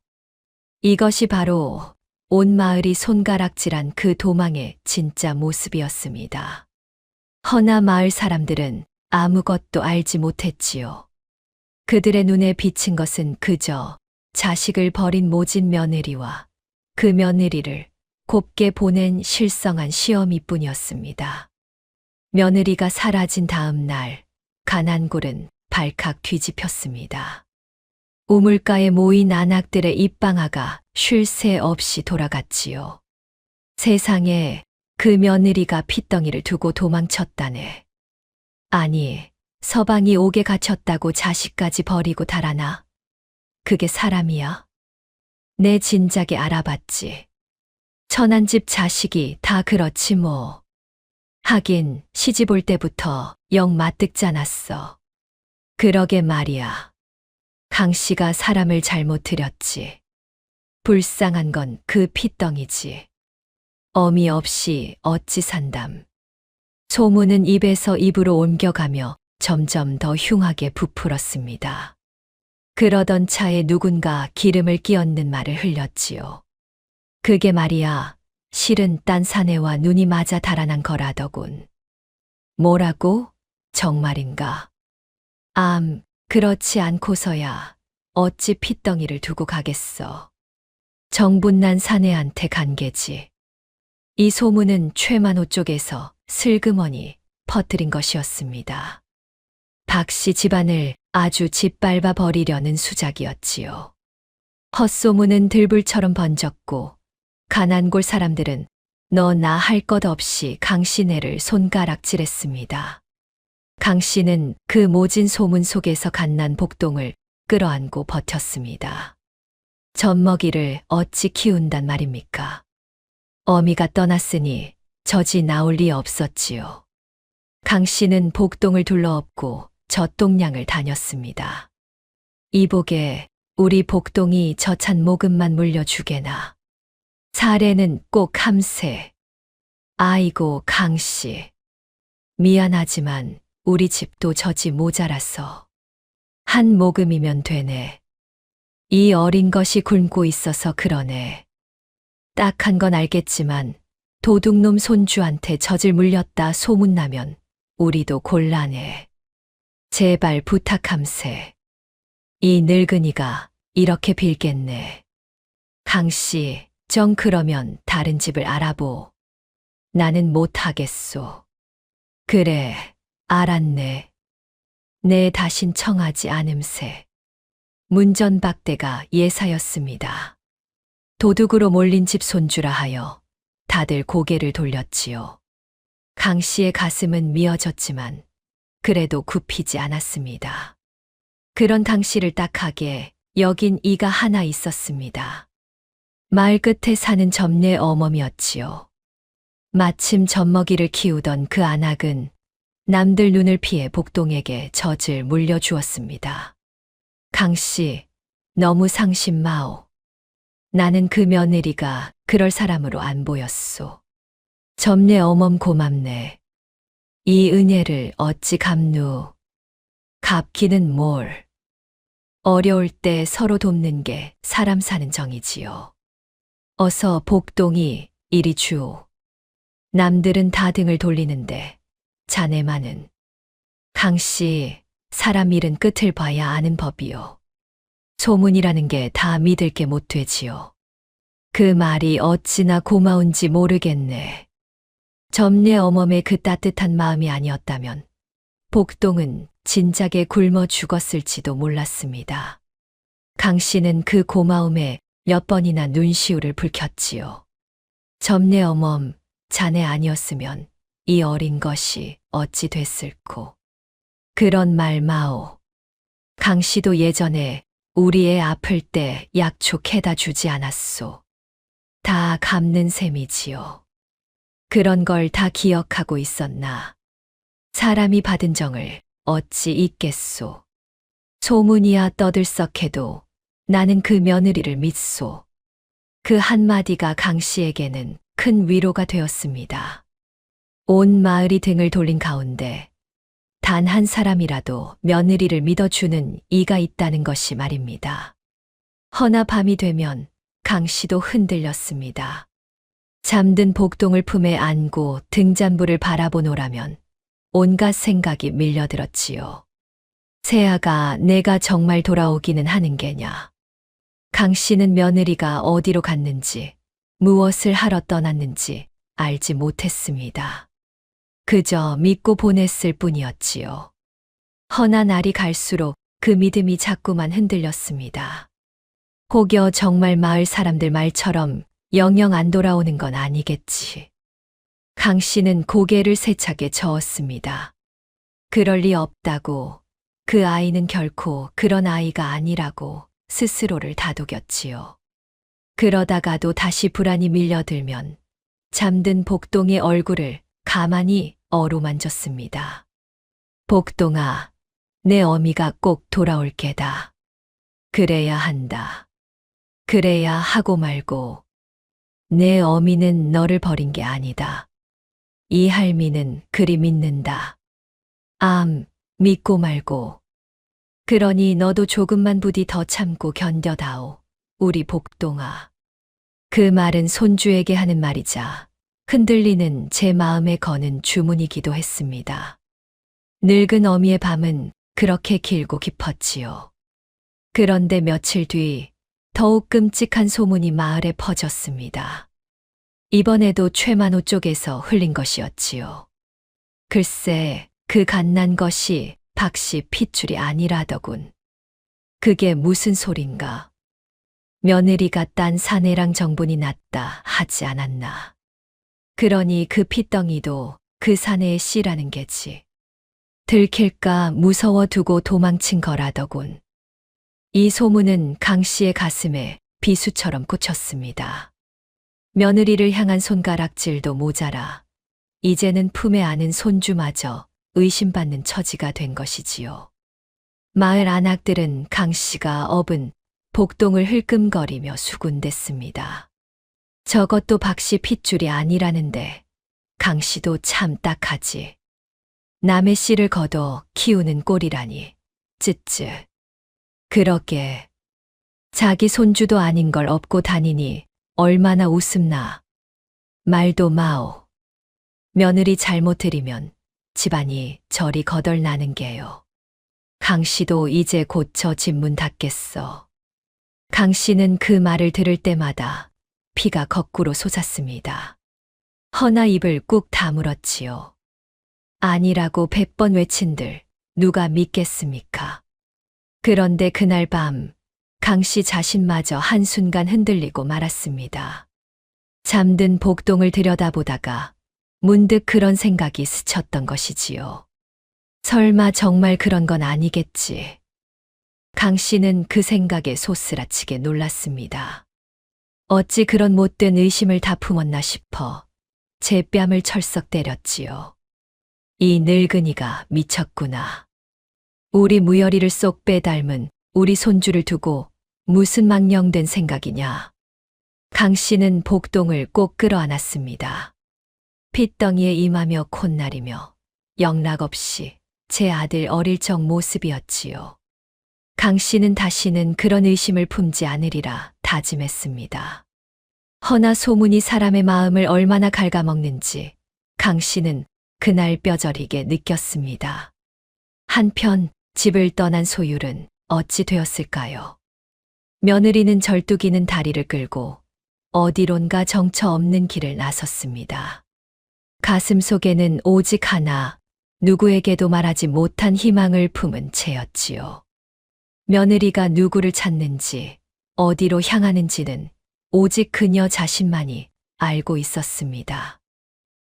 이것이 바로 온 마을이 손가락질한 그 도망의 진짜 모습이었습니다. 허나 마을 사람들은 아무것도 알지 못했지요. 그들의 눈에 비친 것은 그저 자식을 버린 모진 며느리와 그 며느리를 곱게 보낸 실성한 시어미뿐이었습니다. 며느리가 사라진 다음 날 가난굴은 발칵 뒤집혔습니다. 우물가에 모인 안악들의 입방아가 쉴 새 없이 돌아갔지요. 세상에 그 며느리가 핏덩이를 두고 도망쳤다네. 아니, 서방이 옥에 갇혔다고 자식까지 버리고 달아나? 그게 사람이야? 내 진작에 알아봤지. 천한 집 자식이 다 그렇지 뭐. 하긴 시집 올 때부터 영 맞득잖았어. 그러게 말이야. 강 씨가 사람을 잘못 들였지. 불쌍한 건 그 핏덩이지. 어미 없이 어찌 산담. 소문은 입에서 입으로 옮겨가며 점점 더 흉하게 부풀었습니다. 그러던 차에 누군가 기름을 끼얹는 말을 흘렸지요. 그게 말이야, 실은 딴 사내와 눈이 맞아 달아난 거라더군. 뭐라고? 정말인가? 그렇지 않고서야 어찌 핏덩이를 두고 가겠어. 정분난 사내한테 간 게지. 이 소문은 최만호 쪽에서 슬그머니 퍼뜨린 것이었습니다. 박씨 집안을 아주 짓밟아 버리려는 수작이었지요. 헛소문은 들불처럼 번졌고 가난골 사람들은 너나 할 것 없이 강씨네를 손가락질했습니다. 강씨는 그 모진 소문 속에서 갓난 복동을 끌어안고 버텼습니다. 젖먹이를 어찌 키운단 말입니까? 어미가 떠났으니 젖이 나올 리 없었지요. 강씨는 복동을 둘러엎고 젖동량을 다녔습니다. 이복에 우리 복동이 저찬 모금만 물려주게나. 사례는 꼭 함세. 아이고, 강씨. 미안하지만 우리 집도 젖이 모자라서 한 모금이면 되네. 이 어린 것이 굶고 있어서 그러네. 딱한 건 알겠지만 도둑놈 손주한테 젖을 물렸다 소문나면 우리도 곤란해. 제발 부탁함세. 이 늙은이가 이렇게 빌겠네. 강씨, 정 그러면 다른 집을 알아보. 나는 못하겠소. 그래, 알았네. 내 다신 청하지 않음세. 문전박대가 예사였습니다. 도둑으로 몰린 집 손주라 하여 다들 고개를 돌렸지요. 강 씨의 가슴은 미어졌지만 그래도 굽히지 않았습니다. 그런 강 씨를 딱하게 여긴 이가 하나 있었습니다. 마을 끝에 사는 점례 어멈이었지요. 마침 젖먹이를 키우던 그 안악은 남들 눈을 피해 복동에게 젖을 물려주었습니다. 강 씨, 너무 상심 마오. 나는 그 며느리가 그럴 사람으로 안 보였소. 점례 어멈 고맙네. 이 은혜를 어찌 갚누. 갚기는 뭘. 어려울 때 서로 돕는 게 사람 사는 정이지요. 어서 복동이 이리 주오. 남들은 다 등을 돌리는데 자네만은. 강씨, 사람 일은 끝을 봐야 아는 법이요. 소문이라는 게 다 믿을 게 못 되지요. 그 말이 어찌나 고마운지 모르겠네. 점례 어멈의 그 따뜻한 마음이 아니었다면 복동은 진작에 굶어 죽었을지도 몰랐습니다. 강 씨는 그 고마움에 몇 번이나 눈시울을 붉혔지요. 점례 어멈, 자네 아니었으면 이 어린 것이 어찌 됐을꼬. 그런 말 마오. 강 씨도 예전에 우리 애 아플 때 약초 캐다 주지 않았소. 다 갚는 셈이지요. 그런 걸 다 기억하고 있었나. 사람이 받은 정을 어찌 잊겠소. 소문이야 떠들썩해도 나는 그 며느리를 믿소. 그 한마디가 강 씨에게는 큰 위로가 되었습니다. 온 마을이 등을 돌린 가운데 단 한 사람이라도 며느리를 믿어주는 이가 있다는 것이 말입니다. 허나 밤이 되면 강 씨도 흔들렸습니다. 잠든 복동을 품에 안고 등잔불을 바라보노라면 온갖 생각이 밀려들었지요. 새아가 내가 정말 돌아오기는 하는 게냐. 강 씨는 며느리가 어디로 갔는지 무엇을 하러 떠났는지 알지 못했습니다. 그저 믿고 보냈을 뿐이었지요. 허나 날이 갈수록 그 믿음이 자꾸만 흔들렸습니다. 혹여 정말 마을 사람들 말처럼 영영 안 돌아오는 건 아니겠지. 강 씨는 고개를 세차게 저었습니다. 그럴 리 없다고, 그 아이는 결코 그런 아이가 아니라고 스스로를 다독였지요. 그러다가도 다시 불안이 밀려들면 잠든 복동의 얼굴을 가만히 어루만졌습니다. 복동아, 내 어미가 꼭 돌아올 게다. 그래야 한다. 그래야 하고 말고. 내 어미는 너를 버린 게 아니다. 이 할미는 그리 믿는다. 믿고 말고. 그러니 너도 조금만 부디 더 참고 견뎌다오. 우리 복동아. 그 말은 손주에게 하는 말이자 흔들리는 제 마음에 거는 주문이기도 했습니다. 늙은 어미의 밤은 그렇게 길고 깊었지요. 그런데 며칠 뒤 더욱 끔찍한 소문이 마을에 퍼졌습니다. 이번에도 최만호 쪽에서 흘린 것이었지요. 글쎄, 그 갓난 것이 박씨 핏줄이 아니라더군. 그게 무슨 소린가. 며느리가 딴 사내랑 정분이 났다 하지 않았나. 그러니 그 핏덩이도 그 사내의 씨라는 게지. 들킬까 무서워 두고 도망친 거라더군. 이 소문은 강 씨의 가슴에 비수처럼 꽂혔습니다. 며느리를 향한 손가락질도 모자라 이제는 품에 안은 손주마저 의심받는 처지가 된 것이지요. 마을 안악들은 강 씨가 업은 복동을 흘끔거리며 수군댔습니다. 저것도 박씨 핏줄이 아니라는데 강 씨도 참 딱하지. 남의 씨를 걷어 키우는 꼴이라니. 쯧쯧. 그러게. 자기 손주도 아닌 걸 업고 다니니 얼마나 웃음나. 말도 마오. 며느리 잘못 들이면 집안이 저리 거덜나는 게요. 강 씨도 이제 곧 저 집 문 닫겠어. 강 씨는 그 말을 들을 때마다 피가 거꾸로 솟았습니다. 허나 입을 꾹 다물었지요. 아니라고 100번 외친들 누가 믿겠습니까? 그런데 그날 밤 강 씨 자신마저 한순간 흔들리고 말았습니다. 잠든 복동을 들여다보다가 문득 그런 생각이 스쳤던 것이지요. 설마 정말 그런 건 아니겠지. 강 씨는 그 생각에 소스라치게 놀랐습니다. 어찌 그런 못된 의심을 다 품었나 싶어 제 뺨을 철썩 때렸지요. 이 늙은이가 미쳤구나. 우리 무열이를 쏙 빼닮은 우리 손주를 두고 무슨 망령된 생각이냐. 강 씨는 복동을 꼭 끌어안았습니다. 핏덩이에 임하며 콧날이며 영락없이 제 아들 어릴 적 모습이었지요. 강 씨는 다시는 그런 의심을 품지 않으리라 다짐했습니다. 허나 소문이 사람의 마음을 얼마나 갉아먹는지 강 씨는 그날 뼈저리게 느꼈습니다. 한편 집을 떠난 소율은 어찌 되었을까요? 며느리는 절뚝이는 다리를 끌고 어디론가 정처 없는 길을 나섰습니다. 가슴 속에는 오직 하나, 누구에게도 말하지 못한 희망을 품은 채였지요. 며느리가 누구를 찾는지, 어디로 향하는지는 오직 그녀 자신만이 알고 있었습니다.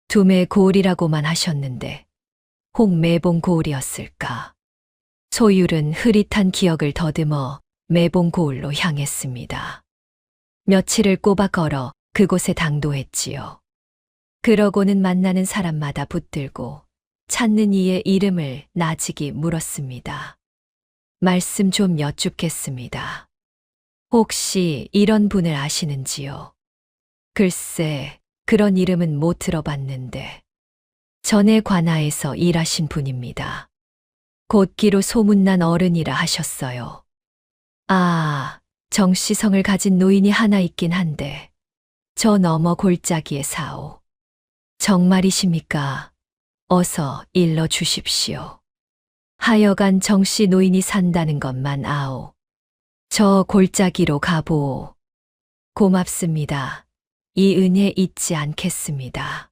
두매 고을이라고만 하셨는데 홍매봉 고을이었을까? 소율은 흐릿한 기억을 더듬어 매봉 고을로 향했습니다. 며칠을 꼬박 걸어 그곳에 당도했지요. 그러고는 만나는 사람마다 붙들고 찾는 이의 이름을 나직이 물었습니다. 말씀 좀 여쭙겠습니다. 혹시 이런 분을 아시는지요? 글쎄, 그런 이름은 못 들어봤는데. 전에 관아에서 일하신 분입니다. 곧기로 소문난 어른이라 하셨어요. 아, 정씨성을 가진 노인이 하나 있긴 한데 저 너머 골짜기에 사오. 정말이십니까? 어서 일러 주십시오. 하여간 정씨 노인이 산다는 것만 아오. 저 골짜기로 가보오. 고맙습니다. 이 은혜 잊지 않겠습니다.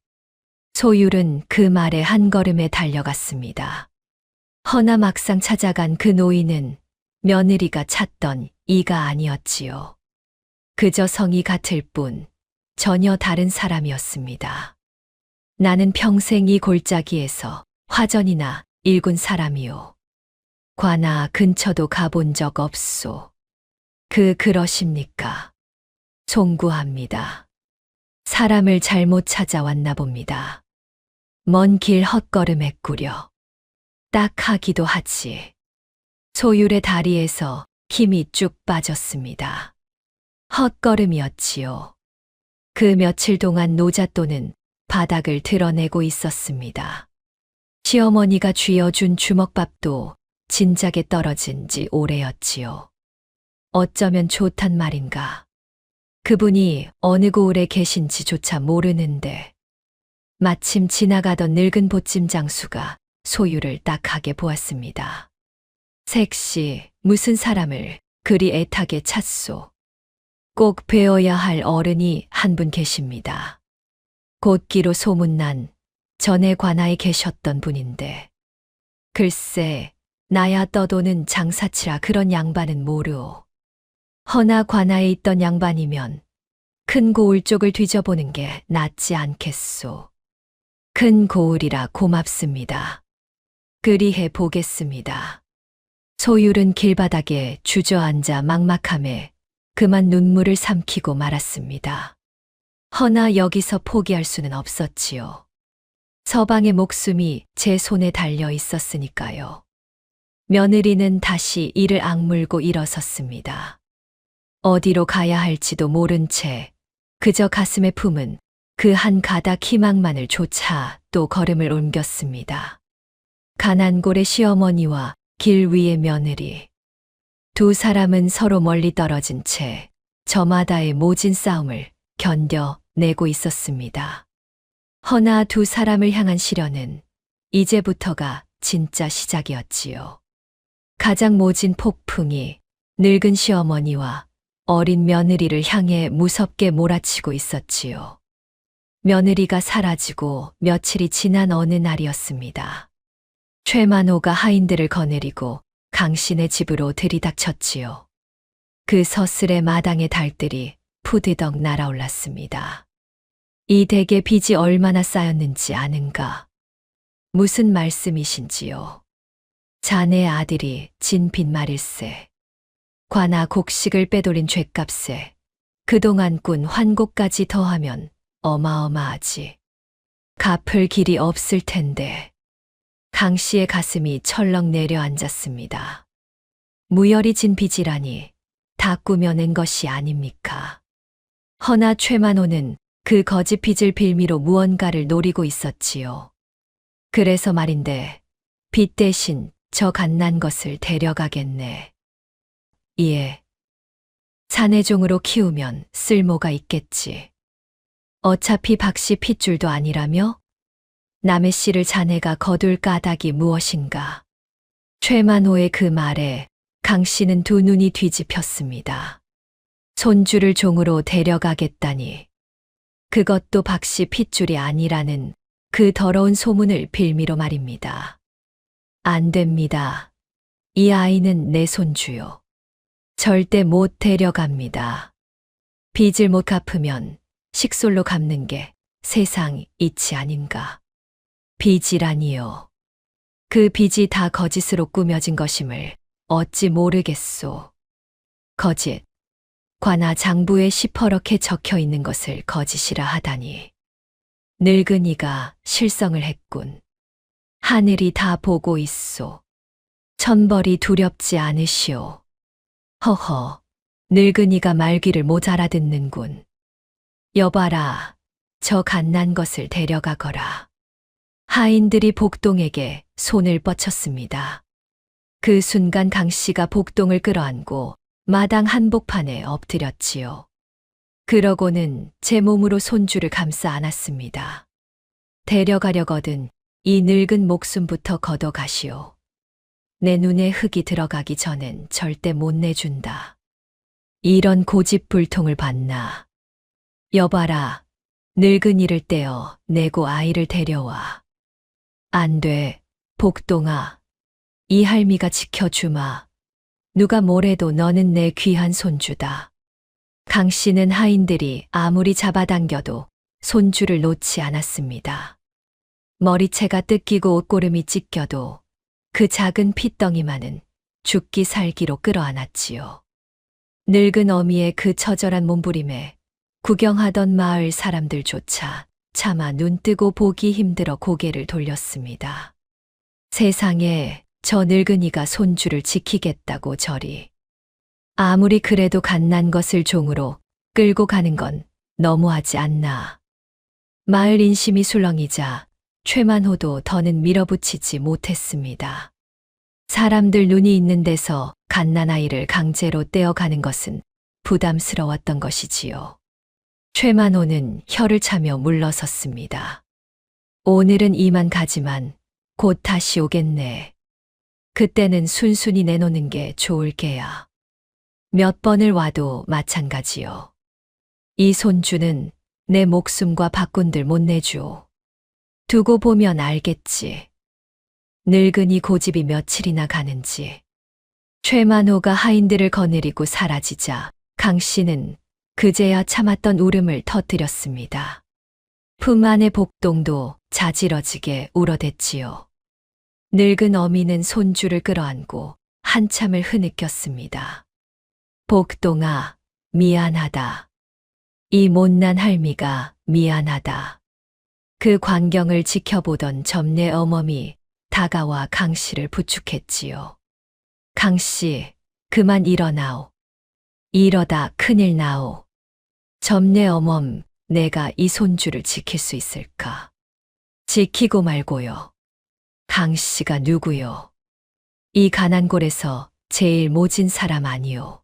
소율은 그 말에 한 걸음에 달려갔습니다. 허나 막상 찾아간 그 노인은 며느리가 찾던 이가 아니었지요. 그저 성이 같을 뿐 전혀 다른 사람이었습니다. 나는 평생 이 골짜기에서 화전이나 일군 사람이오. 관아 근처도 가본 적 없소. 그러십니까? 송구합니다. 사람을 잘못 찾아왔나 봅니다. 먼 길 헛걸음했구려. 딱하기도 하지. 소율의 다리에서 힘이 쭉 빠졌습니다. 헛걸음이었지요. 그 며칠 동안 노잣돈은 바닥을 드러내고 있었습니다. 시어머니가 쥐어준 주먹밥도 진작에 떨어진 지 오래였지요. 어쩌면 좋단 말인가. 그분이 어느 고을에 계신지조차 모르는데 마침 지나가던 늙은 보찜 장수가 소율을 딱하게 보았습니다. 색시 무슨 사람을 그리 애타게 찾소. 꼭 뵈어야 할 어른이 한 분 계십니다. 곧기로 소문난 전에 관아에 계셨던 분인데 글쎄 나야 떠도는 장사치라 그런 양반은 모르오. 허나 관아에 있던 양반이면 큰 고을 쪽을 뒤져보는 게 낫지 않겠소. 큰 고을이라 고맙습니다. 그리해 보겠습니다. 소율은 길바닥에 주저앉아 막막함에 그만 눈물을 삼키고 말았습니다. 허나 여기서 포기할 수는 없었지요. 서방의 목숨이 제 손에 달려 있었으니까요. 며느리는 다시 이를 악물고 일어섰습니다. 어디로 가야 할지도 모른 채 그저 가슴에 품은 그 한 가닥 희망만을 쫓아 또 걸음을 옮겼습니다. 가난골의 시어머니와 길 위의 며느리. 두 사람은 서로 멀리 떨어진 채 저마다의 모진 싸움을 견뎌내고 있었습니다. 허나 두 사람을 향한 시련은 이제부터가 진짜 시작이었지요. 가장 모진 폭풍이 늙은 시어머니와 어린 며느리를 향해 무섭게 몰아치고 있었지요. 며느리가 사라지고 며칠이 지난 어느 날이었습니다. 최만호가 하인들을 거느리고 강씨네 집으로 들이닥쳤지요. 그 서슬의 마당의 달들이 푸드덕 날아올랐습니다. 이 댁에 빚이 얼마나 쌓였는지 아는가? 무슨 말씀이신지요? 자네 아들이 진 빚말일세. 관아 곡식을 빼돌린 죗값에 그동안 꾼 환곡까지 더하면 어마어마하지. 갚을 길이 없을 텐데. 강 씨의 가슴이 철렁 내려앉았습니다. 무열이 진 빚이라니 다 꾸며낸 것이 아닙니까? 허나 최만호는 그 거짓 빚을 빌미로 무언가를 노리고 있었지요. 그래서 말인데 빚 대신 저 갓난 것을 데려가겠네. 예. 사내종으로 키우면 쓸모가 있겠지. 어차피 박씨 핏줄도 아니라며? 남의 씨를 자네가 거둘 까닭이 무엇인가? 최만호의 그 말에 강 씨는 두 눈이 뒤집혔습니다. 손주를 종으로 데려가겠다니. 그것도 박씨 핏줄이 아니라는 그 더러운 소문을 빌미로 말입니다. 안 됩니다. 이 아이는 내 손주요. 절대 못 데려갑니다. 빚을 못 갚으면 식솔로 갚는 게 세상 이치 아닌가. 빚이라니요. 그 빚이 다 거짓으로 꾸며진 것임을 어찌 모르겠소. 거짓. 관아 장부에 시퍼렇게 적혀 있는 것을 거짓이라 하다니. 늙은이가 실성을 했군. 하늘이 다 보고 있소. 천벌이 두렵지 않으시오. 허허, 늙은이가 말귀를 못 알아듣는군. 여봐라, 저 갓난 것을 데려가거라. 하인들이 복동에게 손을 뻗쳤습니다. 그 순간 강 씨가 복동을 끌어안고 마당 한복판에 엎드렸지요. 그러고는 제 몸으로 손주를 감싸 안았습니다. 데려가려거든 이 늙은 목숨부터 걷어가시오. 내 눈에 흙이 들어가기 전엔 절대 못 내준다. 이런 고집불통을 봤나. 여봐라, 늙은이를 떼어 내고 아이를 데려와. 안 돼, 복동아. 이 할미가 지켜주마. 누가 뭐래도 너는 내 귀한 손주다. 강 씨는 하인들이 아무리 잡아당겨도 손주를 놓지 않았습니다. 머리채가 뜯기고 옷고름이 찢겨도 그 작은 핏덩이만은 죽기 살기로 끌어안았지요. 늙은 어미의 그 처절한 몸부림에 구경하던 마을 사람들조차 차마 눈뜨고 보기 힘들어 고개를 돌렸습니다. 세상에 저 늙은이가 손주를 지키겠다고 저리. 아무리 그래도 갓난 것을 종으로 끌고 가는 건 너무하지 않나. 마을 인심이 술렁이자 최만호도 더는 밀어붙이지 못했습니다. 사람들 눈이 있는 데서 갓난아이를 강제로 떼어가는 것은 부담스러웠던 것이지요. 최만호는 혀를 차며 물러섰습니다. 오늘은 이만 가지만 곧 다시 오겠네. 그때는 순순히 내놓는 게 좋을 게야. 몇 번을 와도 마찬가지요. 이 손주는 내 목숨과 바꾼들 못 내주오. 두고 보면 알겠지. 늙은이 고집이 며칠이나 가는지. 최만호가 하인들을 거느리고 사라지자 강 씨는 그제야 참았던 울음을 터뜨렸습니다. 품 안의 복동도 자지러지게 울어댔지요. 늙은 어미는 손주를 끌어안고 한참을 흐느꼈습니다. 복동아, 미안하다. 이 못난 할미가 미안하다. 그 광경을 지켜보던 점례 어멈이 다가와 강 씨를 부축했지요. 강 씨, 그만 일어나오. 이러다 큰일 나오. 점례 어멈, 내가 이 손주를 지킬 수 있을까? 지키고 말고요. 강 씨가 누구요? 이 가난골에서 제일 모진 사람 아니요.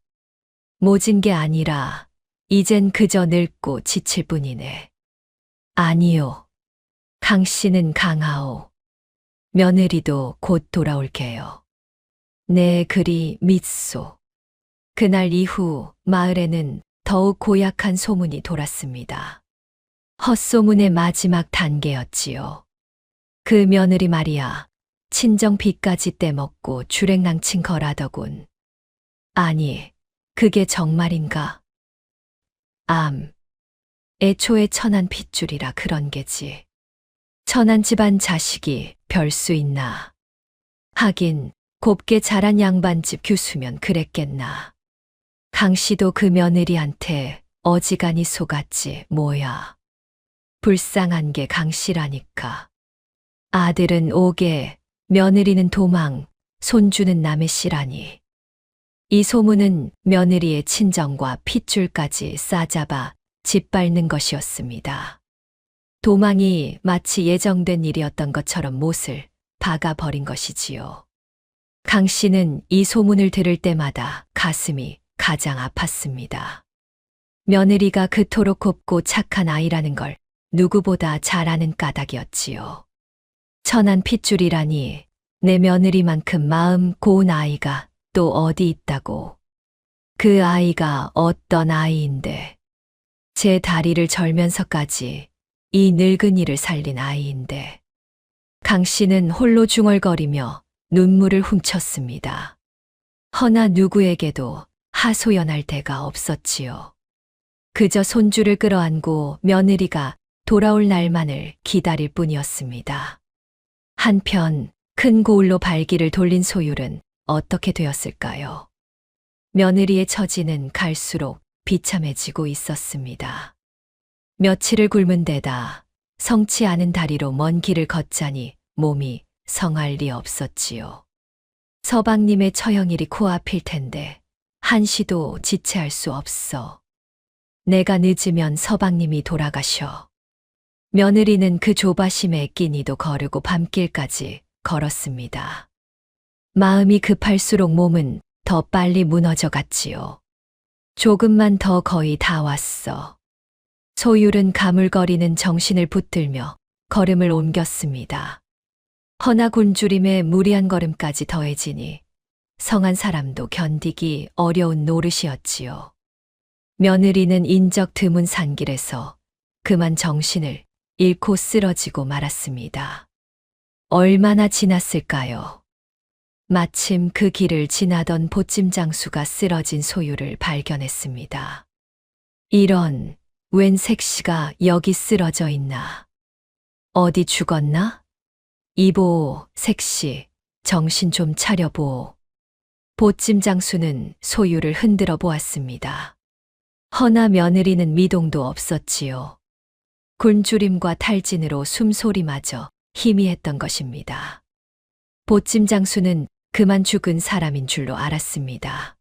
모진 게 아니라 이젠 그저 늙고 지칠 뿐이네. 아니요. 강 씨는 강하오. 며느리도 곧 돌아올게요. 네, 그리 믿소. 그날 이후 마을에는 더욱 고약한 소문이 돌았습니다. 헛소문의 마지막 단계였지요. 그 며느리 말이야, 친정 빚까지 떼먹고 주랭랑친 거라더군. 아니, 그게 정말인가? 애초에 천한 핏줄이라 그런 게지. 천한 집안 자식이 별 수 있나. 하긴 곱게 자란 양반집 교수면 그랬겠나. 강 씨도 그 며느리한테 어지간히 속았지 뭐야. 불쌍한 게 강 씨라니까. 아들은 옥에, 며느리는 도망, 손주는 남의 씨라니. 이 소문은 며느리의 친정과 핏줄까지 싸잡아 짓밟는 것이었습니다. 도망이 마치 예정된 일이었던 것처럼 못을 박아버린 것이지요. 강 씨는 이 소문을 들을 때마다 가슴이 가장 아팠습니다. 며느리가 그토록 곱고 착한 아이라는 걸 누구보다 잘 아는 까닭이었지요. 천한 핏줄이라니 내 며느리만큼 마음 고운 아이가 또 어디 있다고. 그 아이가 어떤 아이인데. 제 다리를 절면서까지 이 늙은이를 살린 아이인데. 강 씨는 홀로 중얼거리며 눈물을 훔쳤습니다. 허나 누구에게도 하소연할 데가 없었지요. 그저 손주를 끌어안고 며느리가 돌아올 날만을 기다릴 뿐이었습니다. 한편 큰 고을로 발길을 돌린 소율은 어떻게 되었을까요? 며느리의 처지는 갈수록 비참해지고 있었습니다. 며칠을 굶은 데다 성치 않은 다리로 먼 길을 걷자니 몸이 성할 리 없었지요. 서방님의 처형일이 코앞일 텐데 한시도 지체할 수 없어. 내가 늦으면 서방님이 돌아가셔. 며느리는 그 조바심에 끼니도 거르고 밤길까지 걸었습니다. 마음이 급할수록 몸은 더 빨리 무너져 갔지요. 조금만 더 거의 다 왔어. 소율은 가물거리는 정신을 붙들며 걸음을 옮겼습니다. 허나 굶주림에 무리한 걸음까지 더해지니 성한 사람도 견디기 어려운 노릇이었지요. 며느리는 인적 드문 산길에서 그만 정신을 잃고 쓰러지고 말았습니다. 얼마나 지났을까요? 마침 그 길을 지나던 보찜 장수가 쓰러진 소율을 발견했습니다. 이런, 웬 색시가 여기 쓰러져 있나? 어디 죽었나? 이보, 색시, 정신 좀 차려보. 보찜 장수는 소율을 흔들어 보았습니다. 허나 며느리는 미동도 없었지요. 굶주림과 탈진으로 숨소리마저 희미했던 것입니다. 보찜 장수는 그만 죽은 사람인 줄로 알았습니다.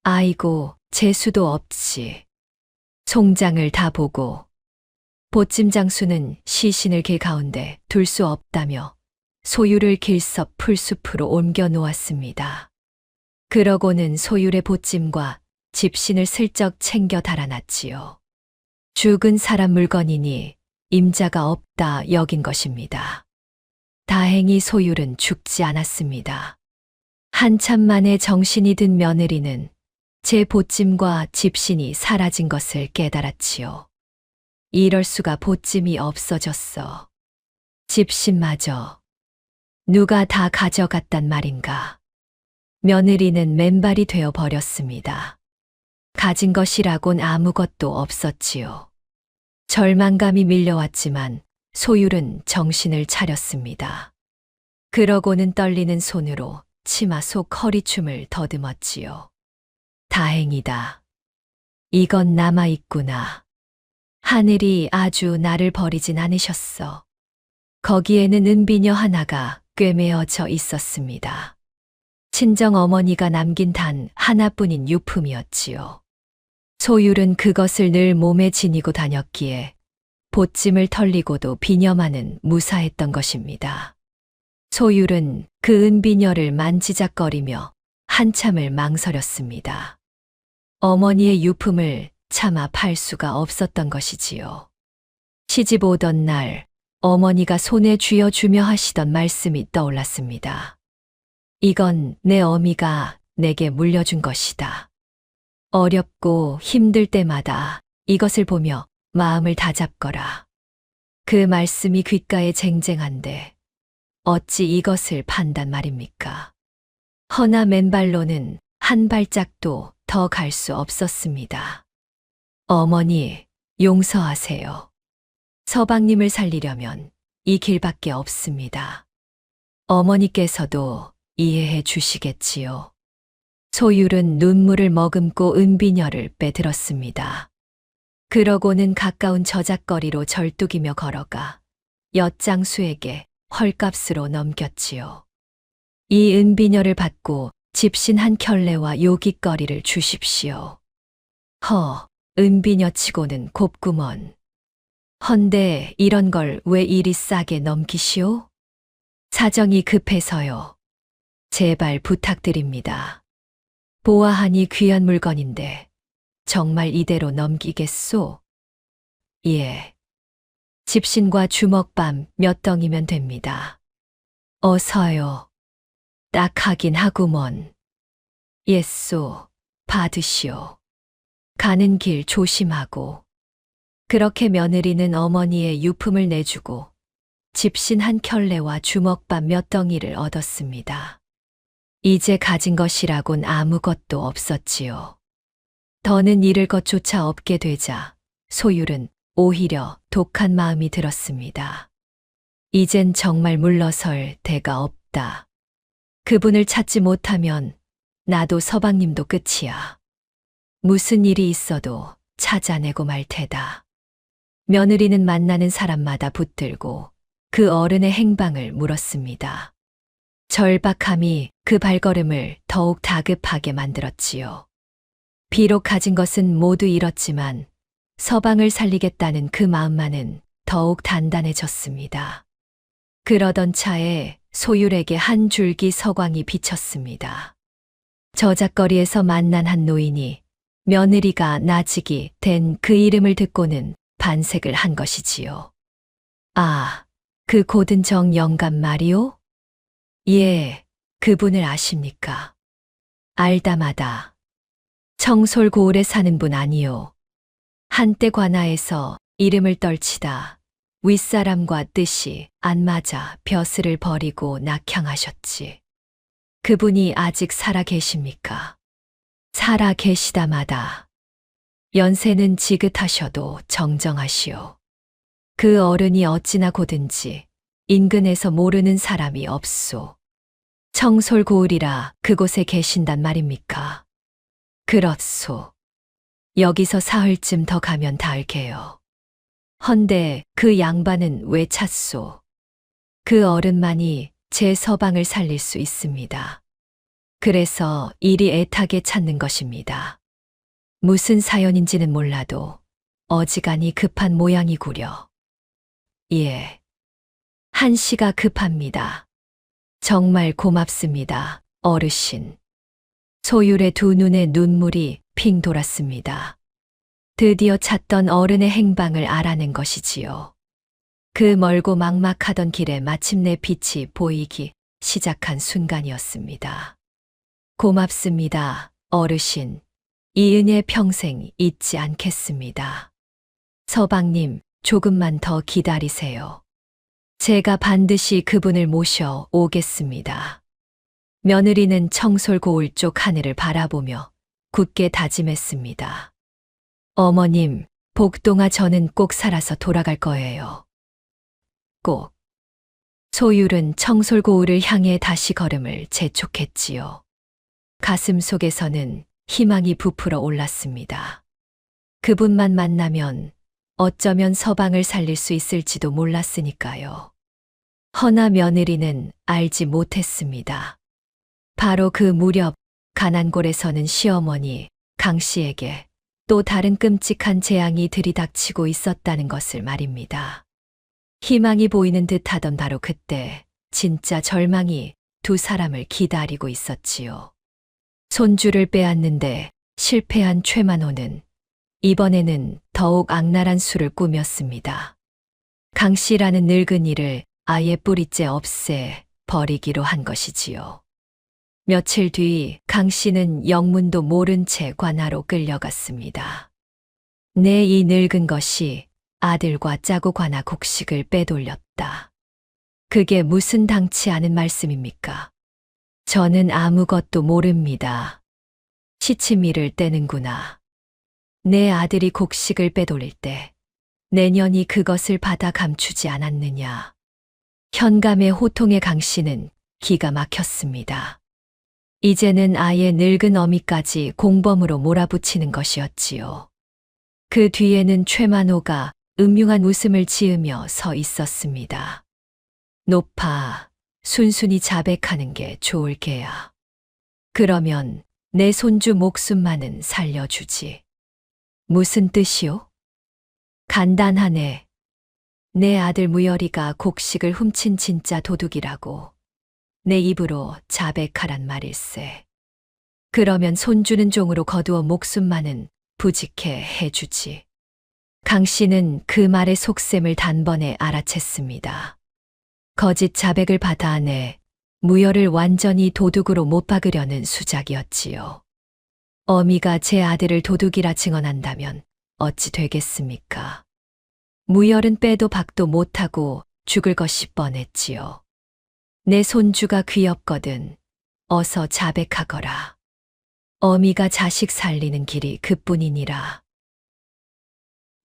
아이고, 재수도 없지. 송장을 다 보고. 보찜 장수는 시신을 길 가운데 둘 수 없다며 소율을 길섭 풀숲으로 옮겨 놓았습니다. 그러고는 소율의 보찜과 집신을 슬쩍 챙겨 달아났지요. 죽은 사람 물건이니 임자가 없다 여긴 것입니다. 다행히 소율은 죽지 않았습니다. 한참 만에 정신이 든 며느리는 제 보찜과 집신이 사라진 것을 깨달았지요. 이럴 수가 보찜이 없어졌어. 집신마저. 누가 다 가져갔단 말인가. 며느리는 맨발이 되어 버렸습니다. 가진 것이라곤 아무것도 없었지요. 절망감이 밀려왔지만 소율은 정신을 차렸습니다. 그러고는 떨리는 손으로 치마 속 허리춤을 더듬었지요. 다행이다. 이건 남아있구나. 하늘이 아주 나를 버리진 않으셨어. 거기에는 은비녀 하나가 꿰매어져 있었습니다. 친정 어머니가 남긴 단 하나뿐인 유품이었지요. 소율은 그것을 늘 몸에 지니고 다녔기에 보찜을 털리고도 비녀만은 무사했던 것입니다. 소율은 그 은비녀를 만지작거리며 한참을 망설였습니다. 어머니의 유품을 차마 팔 수가 없었던 것이지요. 시집 오던 날 어머니가 손에 쥐어주며 하시던 말씀이 떠올랐습니다. 이건 내 어미가 내게 물려준 것이다. 어렵고 힘들 때마다 이것을 보며 마음을 다잡거라. 그 말씀이 귓가에 쟁쟁한데 어찌 이것을 판단 말입니까? 허나 맨발로는 한 발짝도 더 갈 수 없었습니다. 어머니, 용서하세요. 서방님을 살리려면 이 길밖에 없습니다. 어머니께서도 이해해 주시겠지요. 소율은 눈물을 머금고 은비녀를 빼들었습니다. 그러고는 가까운 저작거리로 절뚝이며 걸어가 엿장수에게 헐값으로 넘겼지요. 이 은비녀를 받고 집신 한 켤레와 요깃거리를 주십시오. 은비녀치고는 곱구먼. 헌데 이런 걸 왜 이리 싸게 넘기시오? 사정이 급해서요. 제발 부탁드립니다. 보아하니 귀한 물건인데 정말 이대로 넘기겠소? 예. 집신과 주먹밥 몇 덩이면 됩니다. 어서요. 딱 하긴 하구먼. 예쏘, 받으시오. 가는 길 조심하고. 그렇게 며느리는 어머니의 유품을 내주고 집신 한 켤레와 주먹밥 몇 덩이를 얻었습니다. 이제 가진 것이라곤 아무것도 없었지요. 더는 잃을 것조차 없게 되자 소율은 오히려 독한 마음이 들었습니다. 이젠 정말 물러설 데가 없다. 그분을 찾지 못하면 나도 서방님도 끝이야. 무슨 일이 있어도 찾아내고 말 테다. 며느리는 만나는 사람마다 붙들고 그 어른의 행방을 물었습니다. 절박함이 그 발걸음을 더욱 다급하게 만들었지요. 비록 가진 것은 모두 잃었지만 서방을 살리겠다는 그 마음만은 더욱 단단해졌습니다. 그러던 차에 소율에게 한 줄기 서광이 비쳤습니다. 저작거리에서 만난 한 노인이 며느리가 나직이 된 그 이름을 듣고는 반색을 한 것이지요. 아, 그 고든 정 영감 말이오? 예, 그분을 아십니까? 알다마다. 청솔고을에 사는 분 아니오. 한때 관아에서 이름을 떨치다 윗사람과 뜻이 안 맞아 벼슬을 버리고 낙향하셨지. 그분이 아직 살아 계십니까? 살아 계시다마다. 연세는 지긋하셔도 정정하시오. 그 어른이 어찌나 고든지 인근에서 모르는 사람이 없소. 청솔고을이라 그곳에 계신단 말입니까? 그렇소. 여기서 사흘쯤 더 가면 닿을게요. 헌데 그 양반은 왜 찾소? 그 어른만이 제 서방을 살릴 수 있습니다. 그래서 이리 애타게 찾는 것입니다. 무슨 사연인지는 몰라도 어지간히 급한 모양이구려. 예. 한시가 급합니다. 정말 고맙습니다, 어르신. 소율의 두 눈에 눈물이 핑 돌았습니다. 드디어 찾던 어른의 행방을 알아낸 것이지요. 그 멀고 막막하던 길에 마침내 빛이 보이기 시작한 순간이었습니다. 고맙습니다, 어르신. 이 은혜 평생 잊지 않겠습니다. 서방님, 조금만 더 기다리세요. 제가 반드시 그분을 모셔 오겠습니다. 며느리는 청솔고을 쪽 하늘을 바라보며 굳게 다짐했습니다. 어머님, 복동아 저는 꼭 살아서 돌아갈 거예요. 꼭. 소율은 청솔고을을 향해 다시 걸음을 재촉했지요. 가슴 속에서는 희망이 부풀어 올랐습니다. 그분만 만나면 어쩌면 서방을 살릴 수 있을지도 몰랐으니까요. 허나 며느리는 알지 못했습니다. 바로 그 무렵 가난골에 서는 시어머니 강 씨에게 또 다른 끔찍한 재앙이 들이닥치고 있었다는 것을 말입니다. 희망이 보이는 듯하던 바로 그때 진짜 절망이 두 사람을 기다리고 있었지요. 손주를 빼앗는데 실패한 최만호는 이번에는 더욱 악랄한 수를 꾸몄습니다. 강 씨라는 늙은이를 아예 뿌리째 없애 버리기로 한 것이지요. 며칠 뒤 강 씨는 영문도 모른 채 관하로 끌려갔습니다. 내 이 늙은 것이 아들과 짜고 관아 곡식을 빼돌렸다. 그게 무슨 당치 않은 말씀입니까? 저는 아무것도 모릅니다. 시치미를 떼는구나. 내 아들이 곡식을 빼돌릴 때 내년이 그것을 받아 감추지 않았느냐. 현감의 호통에 강 씨는 기가 막혔습니다. 이제는 아예 늙은 어미까지 공범으로 몰아붙이는 것이었지요. 그 뒤에는 최만호가 음흉한 웃음을 지으며 서 있었습니다. 높아, 순순히 자백하는 게 좋을 게야. 그러면 내 손주 목숨만은 살려주지. 무슨 뜻이오? 간단하네. 내 아들 무열이가 곡식을 훔친 진짜 도둑이라고 내 입으로 자백하란 말일세. 그러면 손주는 종으로 거두어 목숨만은 부직해 해주지. 강 씨는 그 말의 속셈을 단번에 알아챘습니다. 거짓 자백을 받아내 무열을 완전히 도둑으로 못 박으려는 수작이었지요. 어미가 제 아들을 도둑이라 증언한다면 어찌 되겠습니까? 무열은 빼도 박도 못하고 죽을 것이 뻔했지요. 내 손주가 귀엽거든. 어서 자백하거라. 어미가 자식 살리는 길이 그뿐이니라.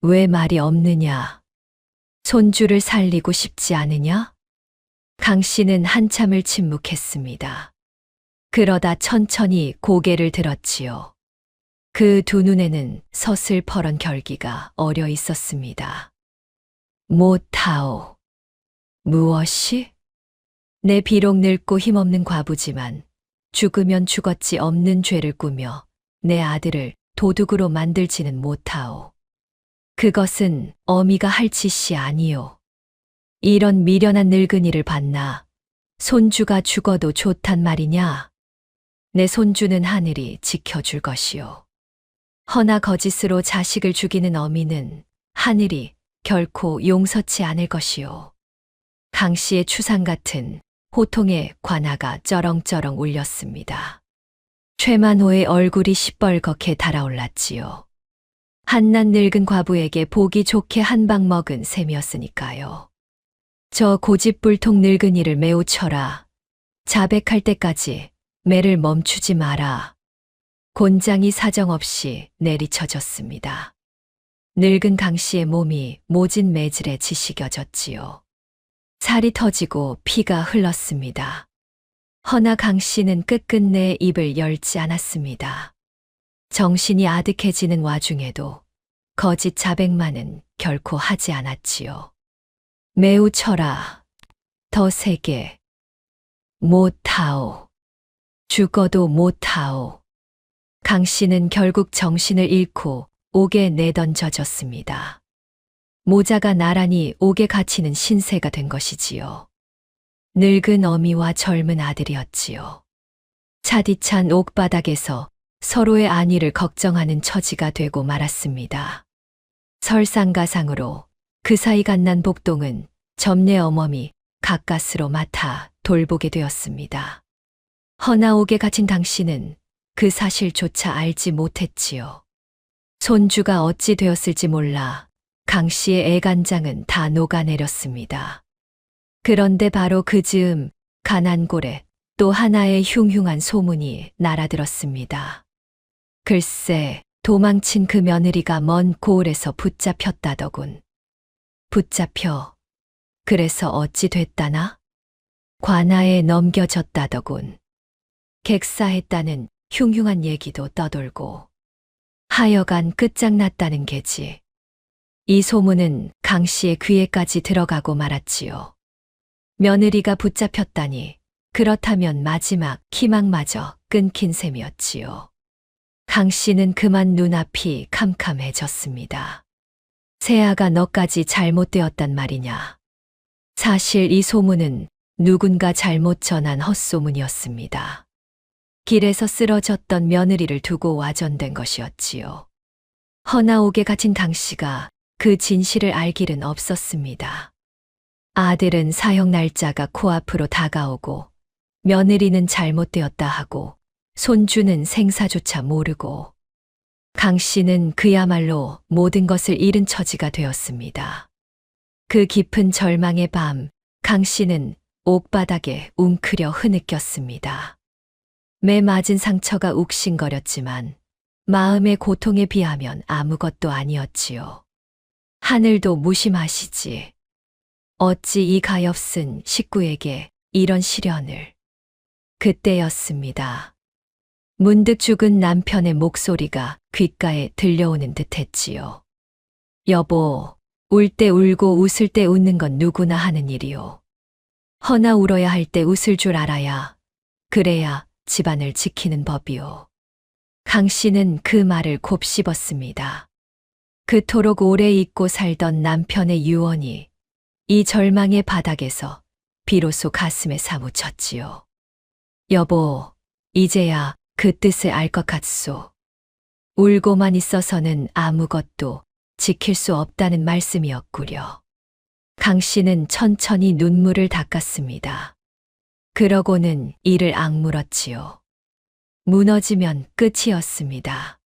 왜 말이 없느냐? 손주를 살리고 싶지 않으냐? 강 씨는 한참을 침묵했습니다. 그러다 천천히 고개를 들었지요. 그 두 눈에는 서슬퍼런 결기가 어려 있었습니다. 못하오. 무엇이? 내 비록 늙고 힘없는 과부지만 죽으면 죽었지 없는 죄를 꾸며 내 아들을 도둑으로 만들지는 못하오. 그것은 어미가 할 짓이 아니오. 이런 미련한 늙은이를 봤나? 손주가 죽어도 좋단 말이냐? 내 손주는 하늘이 지켜줄 것이오. 허나 거짓으로 자식을 죽이는 어미는 하늘이 결코 용서치 않을 것이오. 강 씨의 추상 같은 호통의 관아가 쩌렁쩌렁 울렸습니다. 최만호의 얼굴이 시뻘겋게 달아올랐지요. 한낱 늙은 과부에게 보기 좋게 한 방 먹은 셈이었으니까요. 저 고집불통 늙은이를 매우 쳐라. 자백할 때까지 매를 멈추지 마라. 곤장이 사정없이 내리쳐졌습니다. 늙은 강 씨의 몸이 모진 매질에 지식여졌지요. 살이 터지고 피가 흘렀습니다. 허나 강 씨는 끝끝내 입을 열지 않았습니다. 정신이 아득해지는 와중에도 거짓 자백만은 결코 하지 않았지요. 매우 쳐라. 더 세게. 못하오. 죽어도 못하오. 강 씨는 결국 정신을 잃고 옥에 내던져졌습니다. 모자가 나란히 옥에 갇히는 신세가 된 것이지요. 늙은 어미와 젊은 아들이었지요. 차디찬 옥바닥에서 서로의 안위를 걱정하는 처지가 되고 말았습니다. 설상가상으로 그 사이 갓난 복동은 점례 어머니 가까스로 맡아 돌보게 되었습니다. 허나 옥에 갇힌 당신은 그 사실조차 알지 못했지요. 손주가 어찌 되었을지 몰라 강 씨의 애간장은 다 녹아내렸습니다. 그런데 바로 그 즈음 가난골에 또 하나의 흉흉한 소문이 날아들었습니다. 글쎄, 도망친 그 며느리가 먼 고을에서 붙잡혔다더군. 붙잡혀. 그래서 어찌 됐다나? 관아에 넘겨졌다더군. 객사했다는 흉흉한 얘기도 떠돌고. 하여간 끝장났다는 게지. 이 소문은 강 씨의 귀에까지 들어가고 말았지요. 며느리가 붙잡혔다니 그렇다면 마지막 희망마저 끊긴 셈이었지요. 강 씨는 그만 눈앞이 캄캄해졌습니다. 세아가 너까지 잘못되었단 말이냐. 사실 이 소문은 누군가 잘못 전한 헛소문이었습니다. 길에서 쓰러졌던 며느리를 두고 와전된 것이었지요. 허나옥에 갇힌 강 씨가 그 진실을 알 길은 없었습니다. 아들은 사형 날짜가 코앞으로 다가오고 며느리는 잘못되었다 하고 손주는 생사조차 모르고 강 씨는 그야말로 모든 것을 잃은 처지가 되었습니다. 그 깊은 절망의 밤, 강 씨는 옥바닥에 웅크려 흐느꼈습니다. 매 맞은 상처가 욱신거렸지만 마음의 고통에 비하면 아무것도 아니었지요. 하늘도 무심하시지. 어찌 이 가엾은 식구에게 이런 시련을. 그때였습니다. 문득 죽은 남편의 목소리가 귓가에 들려오는 듯 했지요. 여보, 울 때 울고 웃을 때 웃는 건 누구나 하는 일이요. 허나 울어야 할 때 웃을 줄 알아야, 그래야 집안을 지키는 법이요. 강 씨는 그 말을 곱씹었습니다. 그토록 오래 잊고 살던 남편의 유언이 이 절망의 바닥에서 비로소 가슴에 사무쳤지요. 여보, 이제야 그 뜻을 알 것 같소. 울고만 있어서는 아무것도 지킬 수 없다는 말씀이었구려. 강 씨는 천천히 눈물을 닦았습니다. 그러고는 이를 악물었지요. 무너지면 끝이었습니다.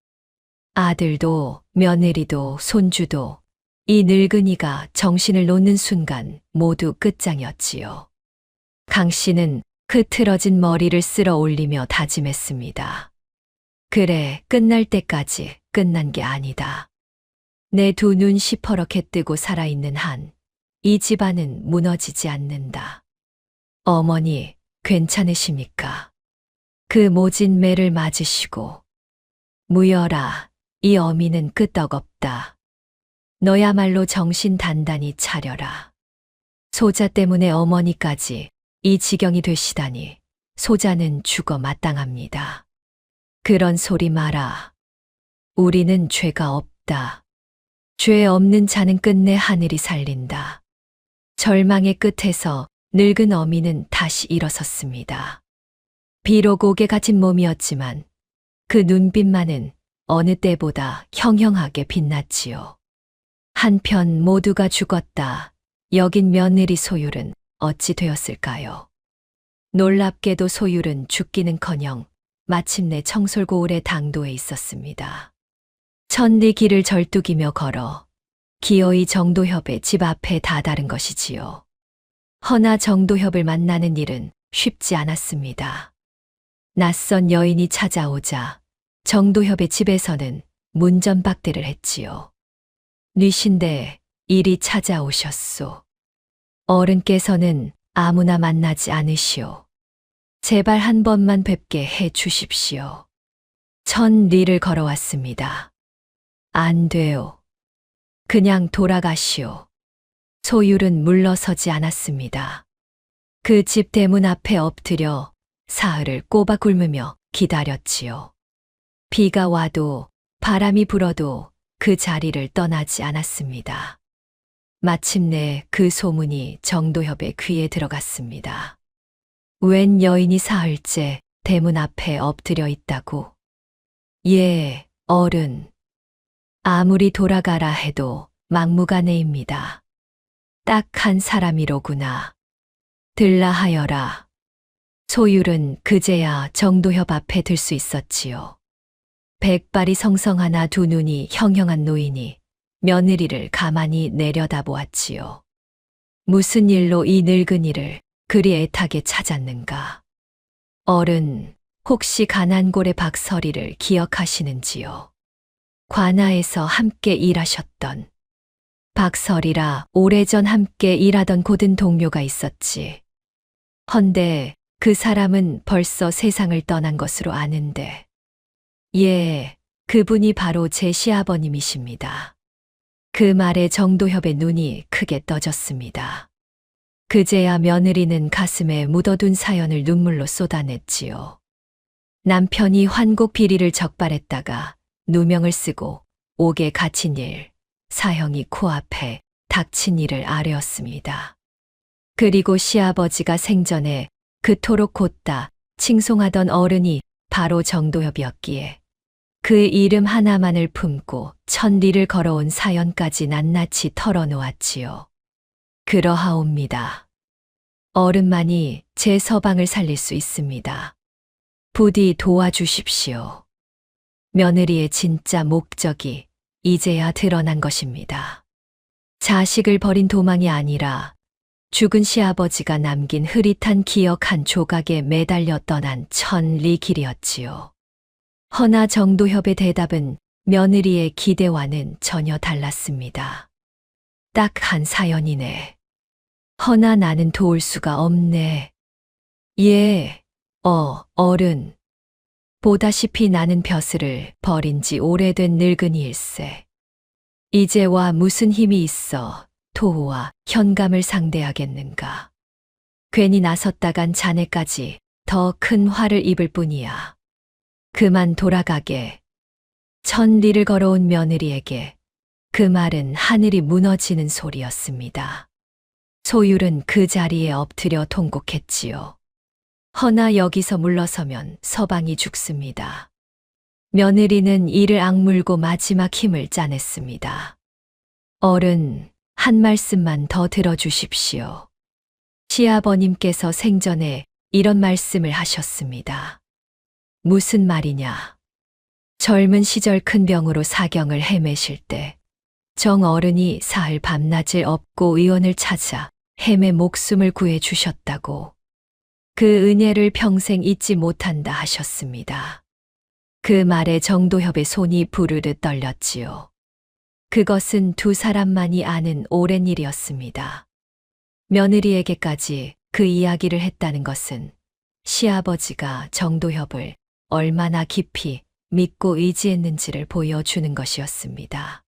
아들도 며느리도 손주도 이 늙은이가 정신을 놓는 순간 모두 끝장이었지요. 강 씨는 흐트러진 머리를 쓸어 올리며 다짐했습니다. 그래, 끝날 때까지 끝난 게 아니다. 내 두 눈 시퍼렇게 뜨고 살아있는 한, 이 집안은 무너지지 않는다. 어머니, 괜찮으십니까? 그 모진 매를 맞으시고. 무열아, 이 어미는 끄떡없다. 너야말로 정신 단단히 차려라. 소자 때문에 어머니까지 이 지경이 되시다니 소자는 죽어 마땅합니다. 그런 소리 마라. 우리는 죄가 없다. 죄 없는 자는 끝내 하늘이 살린다. 절망의 끝에서 늙은 어미는 다시 일어섰습니다. 비록 옥에 갇힌 몸이었지만 그 눈빛만은 어느 때보다 형형하게 빛났지요. 한편 모두가 죽었다. 여긴 며느리 소율은 어찌 되었을까요? 놀랍게도 소율은 죽기는커녕 마침내 청솔고을의 당도에 있었습니다. 천리 길을 절뚝이며 걸어 기어이 정도협의 집 앞에 다다른 것이지요. 허나 정도협을 만나는 일은 쉽지 않았습니다. 낯선 여인이 찾아오자 정도협의 집에서는 문전박대를 했지요. 뉘신데 이리 찾아오셨소. 어른께서는 아무나 만나지 않으시오. 제발 한 번만 뵙게 해 주십시오. 천리를 걸어왔습니다. 안 돼요. 그냥 돌아가시오. 소율은 물러서지 않았습니다. 그 집 대문 앞에 엎드려 사흘을 꼬박 굶으며 기다렸지요. 비가 와도 바람이 불어도 그 자리를 떠나지 않았습니다. 마침내 그 소문이 정도협의 귀에 들어갔습니다. 웬 여인이 사흘째 대문 앞에 엎드려 있다고. 예, 어른. 아무리 돌아가라 해도 막무가내입니다. 딱 한 사람이로구나. 들라 하여라. 소율은 그제야 정도협 앞에 들 수 있었지요. 백발이 성성하나 두 눈이 형형한 노인이 며느리를 가만히 내려다보았지요. 무슨 일로 이 늙은이를 그리 애타게 찾았는가? 어른, 혹시 가난고래 박서리를 기억하시는지요? 관아에서 함께 일하셨던 박서리라 오래전 함께 일하던 고든 동료가 있었지. 헌데 그 사람은 벌써 세상을 떠난 것으로 아는데. 예, 그분이 바로 제 시아버님이십니다. 그 말에 정도협의 눈이 크게 떠졌습니다. 그제야 며느리는 가슴에 묻어둔 사연을 눈물로 쏟아냈지요. 남편이 환곡 비리를 적발했다가 누명을 쓰고 옥에 갇힌 일, 사형이 코앞에 닥친 일을 아뢰었습니다. 그리고 시아버지가 생전에 그토록 곧다 칭송하던 어른이 바로 정도협이었기에 그 이름 하나만을 품고 천리를 걸어온 사연까지 낱낱이 털어놓았지요. 그러하옵니다. 어른만이 제 서방을 살릴 수 있습니다. 부디 도와주십시오. 며느리의 진짜 목적이 이제야 드러난 것입니다. 자식을 버린 도망이 아니라 죽은 시아버지가 남긴 흐릿한 기억 한 조각에 매달려 떠난 천리 길이었지요. 허나 정도협의 대답은 며느리의 기대와는 전혀 달랐습니다. 딱 한 사연이네. 허나 나는 도울 수가 없네. 예, 어른. 보다시피 나는 벼슬을 버린 지 오래된 늙은이일세. 이제와 무슨 힘이 있어 토후와 현감을 상대하겠는가. 괜히 나섰다간 자네까지 더 큰 화를 입을 뿐이야. 그만 돌아가게. 천리를 걸어온 며느리에게 그 말은 하늘이 무너지는 소리였습니다. 소율은 그 자리에 엎드려 통곡했지요. 허나 여기서 물러서면 서방이 죽습니다. 며느리는 이를 악물고 마지막 힘을 짜냈습니다. 어른, 한 말씀만 더 들어주십시오. 시아버님께서 생전에 이런 말씀을 하셨습니다. 무슨 말이냐? 젊은 시절 큰 병으로 사경을 헤매실 때 정어른이 사흘 밤낮을 업고 의원을 찾아 햄의 목숨을 구해 주셨다고. 그 은혜를 평생 잊지 못한다 하셨습니다. 그 말에 정도협의 손이 부르르 떨렸지요. 그것은 두 사람만이 아는 오랜 일이었습니다. 며느리에게까지 그 이야기를 했다는 것은 시아버지가 정도협을 얼마나 깊이 믿고 의지했는지를 보여주는 것이었습니다.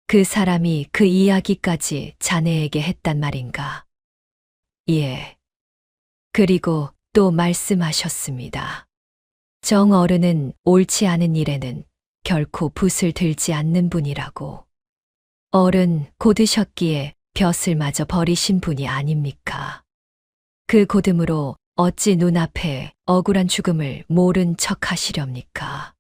그 사람이 그 이야기까지 자네에게 했단 말인가? 예. 그리고 또 말씀하셨습니다. 정어른은 옳지 않은 일에는 결코 붓을 들지 않는 분이라고. 어른 고드셨기에 벼슬마저 버리신 분이 아닙니까? 그 고듬으로 어찌 눈앞에 억울한 죽음을 모른 척 하시렵니까?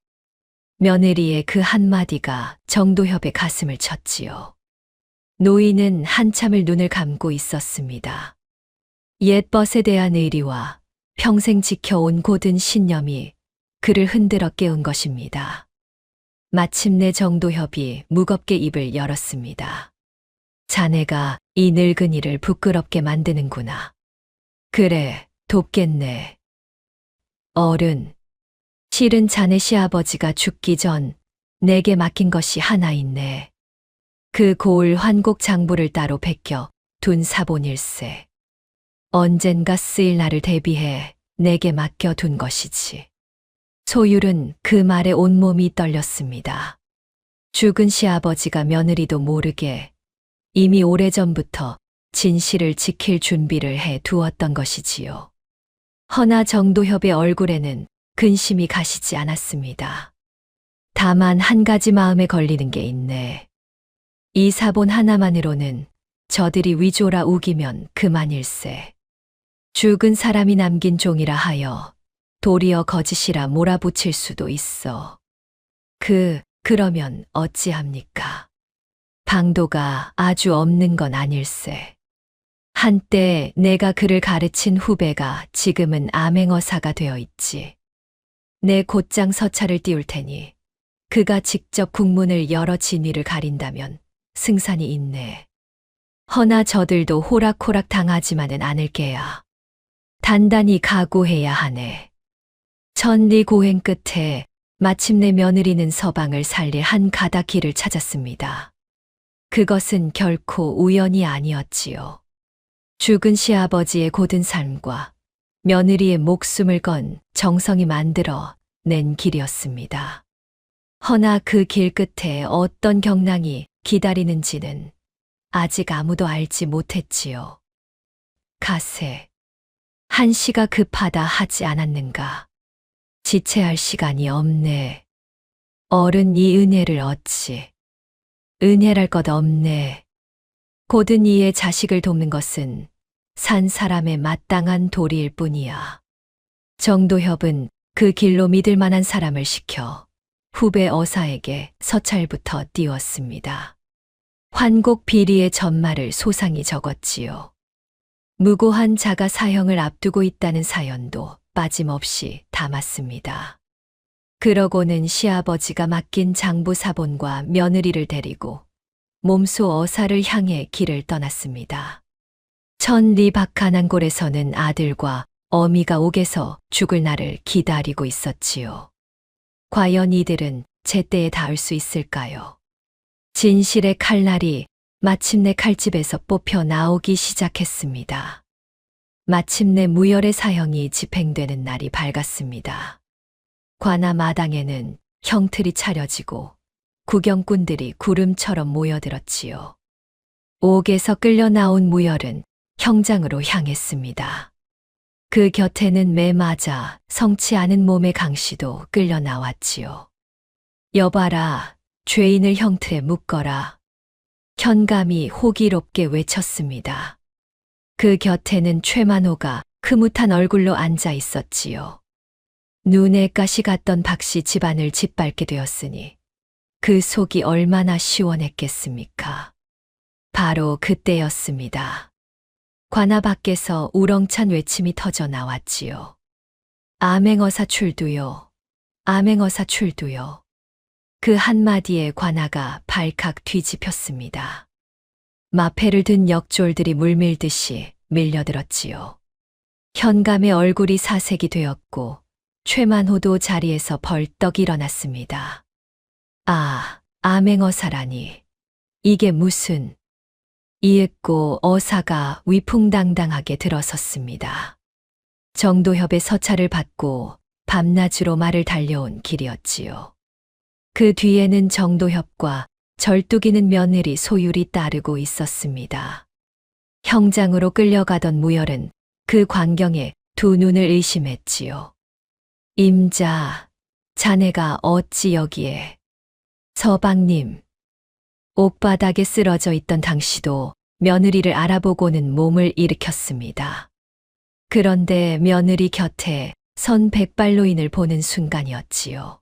며느리의 그 한마디가 정도협의 가슴을 쳤지요. 노인은 한참을 눈을 감고 있었습니다. 옛벗에 대한 의리와 평생 지켜온 고든 신념이 그를 흔들어 깨운 것입니다. 마침내 정도협이 무겁게 입을 열었습니다. 자네가 이 늙은이를 부끄럽게 만드는구나. 그래, 돕겠네. 어른, 실은 자네 시아버지가 죽기 전 내게 맡긴 것이 하나 있네. 그 고을 환곡 장부를 따로 베껴 둔 사본일세. 언젠가 쓰일 날을 대비해 내게 맡겨둔 것이지. 소율은 그 말에 온몸이 떨렸습니다. 죽은 시아버지가 며느리도 모르게 이미 오래전부터 진실을 지킬 준비를 해 두었던 것이지요. 허나 정도협의 얼굴에는 근심이 가시지 않았습니다. 다만 한 가지 마음에 걸리는 게 있네. 이 사본 하나만으로는 저들이 위조라 우기면 그만일세. 죽은 사람이 남긴 종이라 하여 도리어 거짓이라 몰아붙일 수도 있어. 그러면 어찌합니까? 방도가 아주 없는 건 아닐세. 한때 내가 그를 가르친 후배가 지금은 암행어사가 되어 있지. 내 곧장 서찰을 띄울 테니 그가 직접 국문을 여러 진위를 가린다면 승산이 있네. 허나 저들도 호락호락 당하지만은 않을 게야. 단단히 각오해야 하네. 천리 고행 끝에 마침내 며느리는 서방을 살릴 한 가닥 길을 찾았습니다. 그것은 결코 우연이 아니었지요. 죽은 시아버지의 고든 삶과 며느리의 목숨을 건 정성이 만들어 낸 길이었습니다. 허나 그 길 끝에 어떤 경랑이 기다리는지는 아직 아무도 알지 못했지요. 가세, 한시가 급하다 하지 않았는가. 지체할 시간이 없네. 어른 이 은혜를 얻지. 은혜랄 것 없네. 고든 이의 자식을 돕는 것은 산 사람의 마땅한 도리일 뿐이야. 정도협은 그 길로 믿을 만한 사람을 시켜 후배 어사에게 서찰부터 띄웠습니다. 환곡 비리의 전말을 소상히 적었지요. 무고한 자가 사형을 앞두고 있다는 사연도 빠짐없이 담았습니다. 그러고는 시아버지가 맡긴 장부 사본과 며느리를 데리고 몸소 어사를 향해 길을 떠났습니다. 천리 박하난골에서는 아들과 어미가 옥에서 죽을 날을 기다리고 있었지요. 과연 이들은 제때에 닿을 수 있을까요? 진실의 칼날이 마침내 칼집에서 뽑혀 나오기 시작했습니다. 마침내 무열의 사형이 집행되는 날이 밝았습니다. 관아 마당에는 형틀이 차려지고 구경꾼들이 구름처럼 모여들었지요. 옥에서 끌려 나온 무열은 형장으로 향했습니다. 그 곁에는 매맞아 성치 않은 몸의 강씨도 끌려 나왔지요. 여봐라, 죄인을 형틀에 묶어라. 현감이 호기롭게 외쳤습니다. 그 곁에는 최만호가 흐뭇한 얼굴로 앉아 있었지요. 눈에 가시 갔던 박씨 집안을 짓밟게 되었으니 그 속이 얼마나 시원했겠습니까? 바로 그때였습니다. 관아 밖에서 우렁찬 외침이 터져 나왔지요. 암행어사 출두요. 암행어사 출두요. 그 한마디에 관아가 발칵 뒤집혔습니다. 마패를 든 역졸들이 물밀듯이 밀려들었지요. 현감의 얼굴이 사색이 되었고 최만호도 자리에서 벌떡 일어났습니다. 아, 암행어사라니. 이게 무슨... 이윽고 어사가 위풍당당하게 들어섰습니다. 정도협의 서찰을 받고 밤낮으로 말을 달려온 길이었지요. 그 뒤에는 정도협과 절뚝이는 며느리 소율이 따르고 있었습니다. 형장으로 끌려가던 무열은 그 광경에 두 눈을 의심했지요. 임자, 자네가 어찌 여기에... 서방님. 옥바닥에 쓰러져 있던 당시도 며느리를 알아보고는 몸을 일으켰습니다. 그런데 며느리 곁에 선 백발노인을 보는 순간이었지요.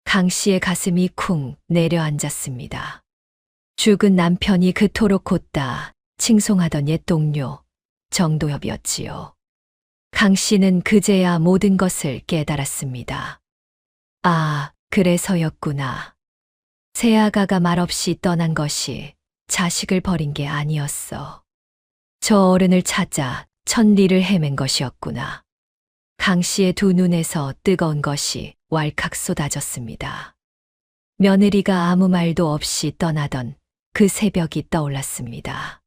강 씨의 가슴이 쿵 내려앉았습니다. 죽은 남편이 그토록 곧다 칭송하던 옛 동료 정도협이었지요. 강 씨는 그제야 모든 것을 깨달았습니다. 아, 그래서였구나. 새아가가 말없이 떠난 것이 자식을 버린 게 아니었어. 저 어른을 찾아 천리를 헤맨 것이었구나. 강 씨의 두 눈에서 뜨거운 것이 왈칵 쏟아졌습니다. 며느리가 아무 말도 없이 떠나던 그 새벽이 떠올랐습니다.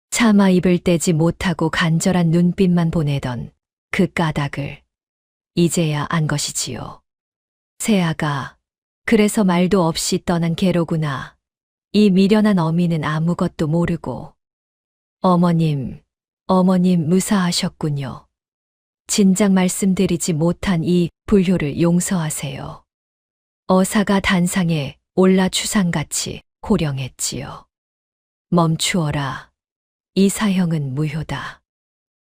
차마 입을 떼지 못하고 간절한 눈빛만 보내던 그 까닭을 이제야 안 것이지요. 새아가 그래서 말도 없이 떠난 개로구나. 이 미련한 어미는 아무것도 모르고. 어머님 무사하셨군요. 진작 말씀드리지 못한 이 불효를 용서하세요. 어사가 단상에 올라 추상같이 호령했지요. 멈추어라. 이 사형은 무효다.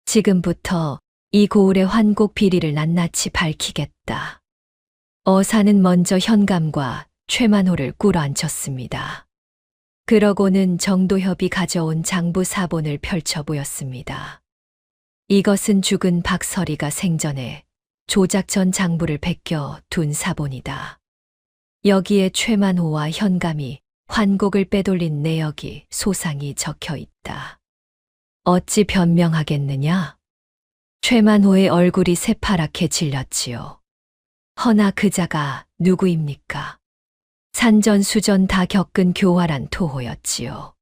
지금부터 이 고을의 환곡 비리를 낱낱이 밝히겠다. 어사는 먼저 현감과 최만호를 꿇어앉혔습니다. 그러고는 정도협이 가져온 장부 사본을 펼쳐 보였습니다. 이것은 죽은 박설이가 생전에 조작 전 장부를 베껴 둔 사본이다. 여기에 최만호와 현감이 환곡을 빼돌린 내역이 소상히 적혀 있다. 어찌 변명하겠느냐? 최만호의 얼굴이 새파랗게 질렸지요. 허나 그자가 누구입니까? 산전수전 다 겪은 교활한 토호였지요.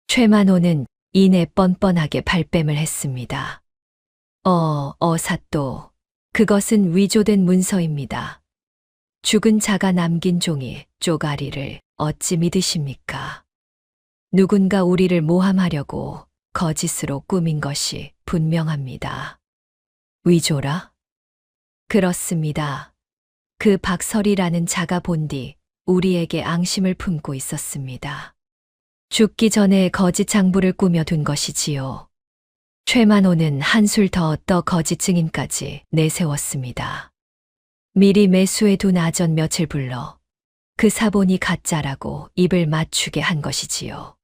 최만호는 이내 뻔뻔하게 발뺌을 했습니다. 어사또, 그것은 위조된 문서입니다. 죽은 자가 남긴 종이 쪼가리를 어찌 믿으십니까? 누군가 우리를 모함하려고 거짓으로 꾸민 것이 분명합니다. 위조라? 그렇습니다. 그 박설이라는 자가 본 뒤 우리에게 앙심을 품고 있었습니다. 죽기 전에 거짓 장부를 꾸며둔 것이지요. 최만호는 한술 더 떠 거짓 증인까지 내세웠습니다. 미리 매수해둔 아전 며칠 불러 그 사본이 가짜라고 입을 맞추게 한 것이지요.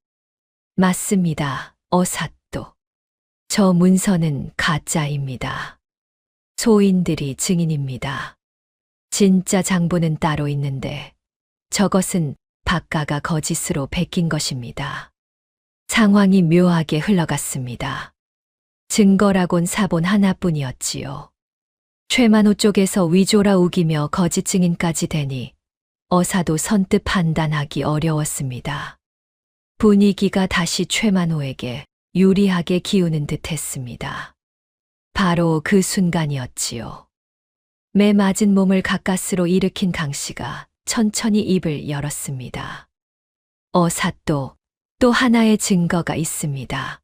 맞습니다. 어사또. 저 문서는 가짜입니다. 소인들이 증인입니다. 진짜 장부는 따로 있는데 저것은 박가가 거짓으로 베낀 것입니다. 상황이 묘하게 흘러갔습니다. 증거라곤 사본 하나뿐이었지요. 최만호 쪽에서 위조라 우기며 거짓 증인까지 되니 어사도 선뜻 판단하기 어려웠습니다. 분위기가 다시 최만호에게 유리하게 기우는 듯 했습니다. 바로 그 순간이었지요. 매 맞은 몸을 가까스로 일으킨 강 씨가 천천히 입을 열었습니다. 어사또, 또 하나의 증거가 있습니다.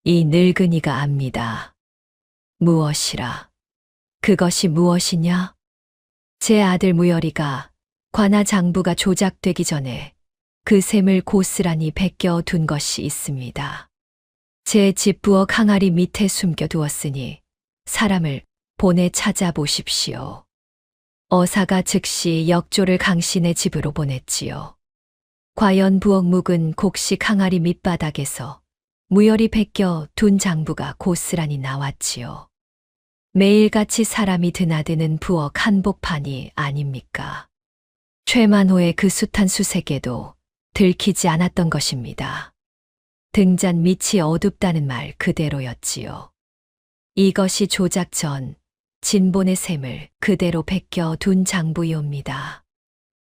이 늙은이가 압니다. 무엇이라? 그것이 무엇이냐? 제 아들 무열이가 관아 장부가 조작되기 전에 그 셈을 고스란히 베껴 둔 것이 있습니다. 제 집 부엌 항아리 밑에 숨겨 두었으니 사람을 보내 찾아보십시오. 어사가 즉시 역조를 강신의 집으로 보냈지요. 과연 부엌 묵은 곡식 항아리 밑바닥에서 무열이 베껴 둔 장부가 고스란히 나왔지요. 매일같이 사람이 드나드는 부엌 한복판이 아닙니까? 최만호의 그 숱한 수색에도 들키지 않았던 것입니다. 등잔 밑이 어둡다는 말 그대로였지요. 이것이 조작 전 진본의 셈을 그대로 베껴 둔 장부이옵니다.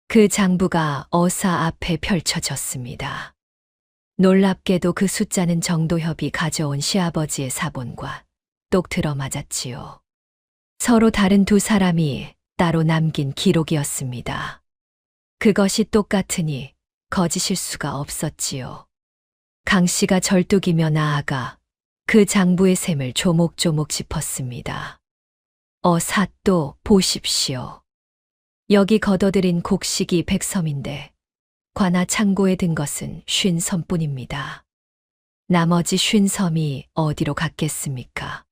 그 장부가 어사 앞에 펼쳐졌습니다. 놀랍게도 그 숫자는 정도협이 가져온 시아버지의 사본과 똑 들어맞았지요. 서로 다른 두 사람이 따로 남긴 기록이었습니다. 그것이 똑같으니 거짓일 수가 없었지요. 강 씨가 절뚝이며 나아가 그 장부의 셈을 조목조목 짚었습니다. 어사또 보십시오. 여기 걷어들인 곡식이 100섬인데 관아 창고에 든 것은 50섬뿐입니다. 나머지 50섬이 어디로 갔겠습니까?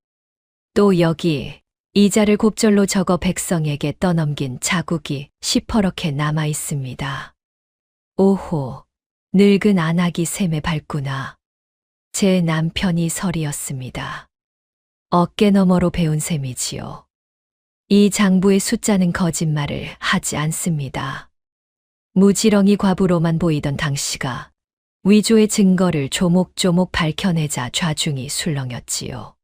또 여기 이자를 곱절로 적어 백성에게 떠넘긴 자국이 시퍼렇게 남아 있습니다. 오호, 늙은 안악이 셈에 밟구나. 제 남편이 설이었습니다. 어깨너머로 배운 셈이지요. 이 장부의 숫자는 거짓말을 하지 않습니다. 무지렁이 과부로만 보이던 당씨가 위조의 증거를 조목조목 밝혀내자 좌중이 술렁였지요.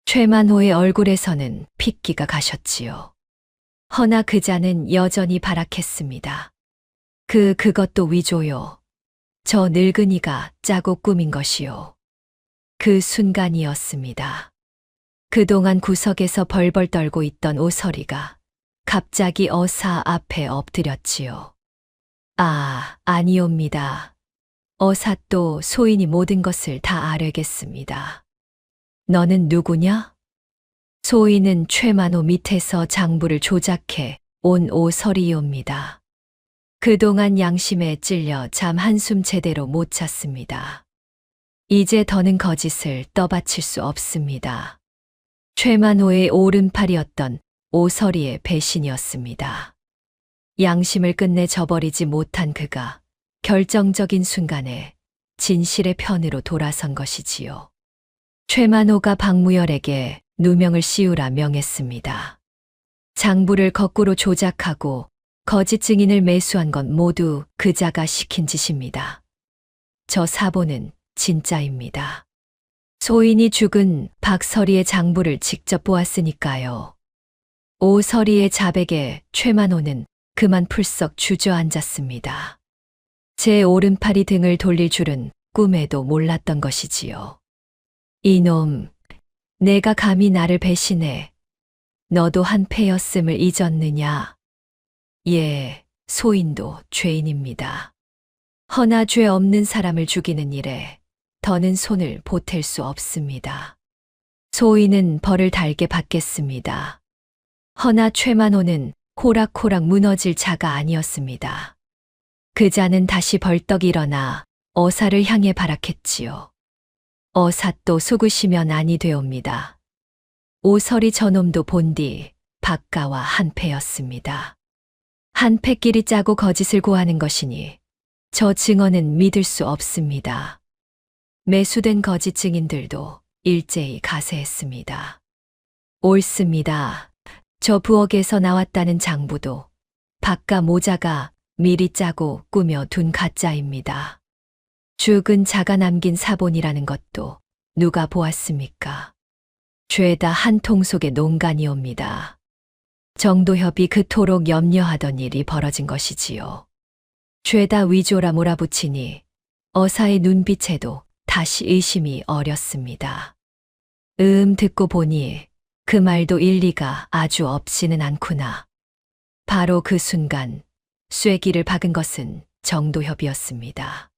최만호의 얼굴에서는 핏기가 가셨지요. 허나 그자는 여전히 발악했습니다. 그것도 위조요. 저 늙은이가 짜고 꾸민 것이요. 그 순간이었습니다. 그동안 구석에서 벌벌 떨고 있던 오설이가 갑자기 어사 앞에 엎드렸지요. 아니옵니다. 어사 또 소인이 모든 것을 다 알겠습니다. 너는 누구냐? 소인은 최만호 밑에서 장부를 조작해 온 오설이옵니다. 그동안 양심에 찔려 잠 한숨 제대로 못 잤습니다. 이제 더는 거짓을 떠받칠 수 없습니다. 최만호의 오른팔이었던 오설이의 배신이었습니다. 양심을 끝내 저버리지 못한 그가 결정적인 순간에 진실의 편으로 돌아선 것이지요. 최만호가 박무열에게 누명을 씌우라 명했습니다. 장부를 거꾸로 조작하고 거짓 증인을 매수한 건 모두 그자가 시킨 짓입니다. 저 사본은 진짜입니다. 소인이 죽은 박설이의 장부를 직접 보았으니까요. 오설이의 자백에 최만호는 그만 풀썩 주저앉았습니다. 제 오른팔이 등을 돌릴 줄은 꿈에도 몰랐던 것이지요. 이놈, 내가 감히 나를 배신해. 너도 한 패였음을 잊었느냐? 예, 소인도 죄인입니다. 허나 죄 없는 사람을 죽이는 일에 더는 손을 보탤 수 없습니다. 소인은 벌을 달게 받겠습니다. 허나 최만호는 호락호락 무너질 자가 아니었습니다. 그 자는 다시 벌떡 일어나 어사를 향해 발악했지요. 어사 또 속으시면 아니 되옵니다. 오설이 저놈도 본디 박가와 한패였습니다. 한패끼리 짜고 거짓을 고하는 것이니 저 증언은 믿을 수 없습니다. 매수된 거짓 증인들도 일제히 가세했습니다. 옳습니다. 저 부엌에서 나왔다는 장부도 박가 모자가 미리 짜고 꾸며 둔 가짜입니다. 죽은 자가 남긴 사본이라는 것도 누가 보았습니까? 죄다 한 통 속의 농간이옵니다. 정도협이 그토록 염려하던 일이 벌어진 것이지요. 죄다 위조라 몰아붙이니 어사의 눈빛에도 다시 의심이 어렸습니다. 듣고 보니 그 말도 일리가 아주 없지는 않구나. 바로 그 순간 쐐기를 박은 것은 정도협이었습니다.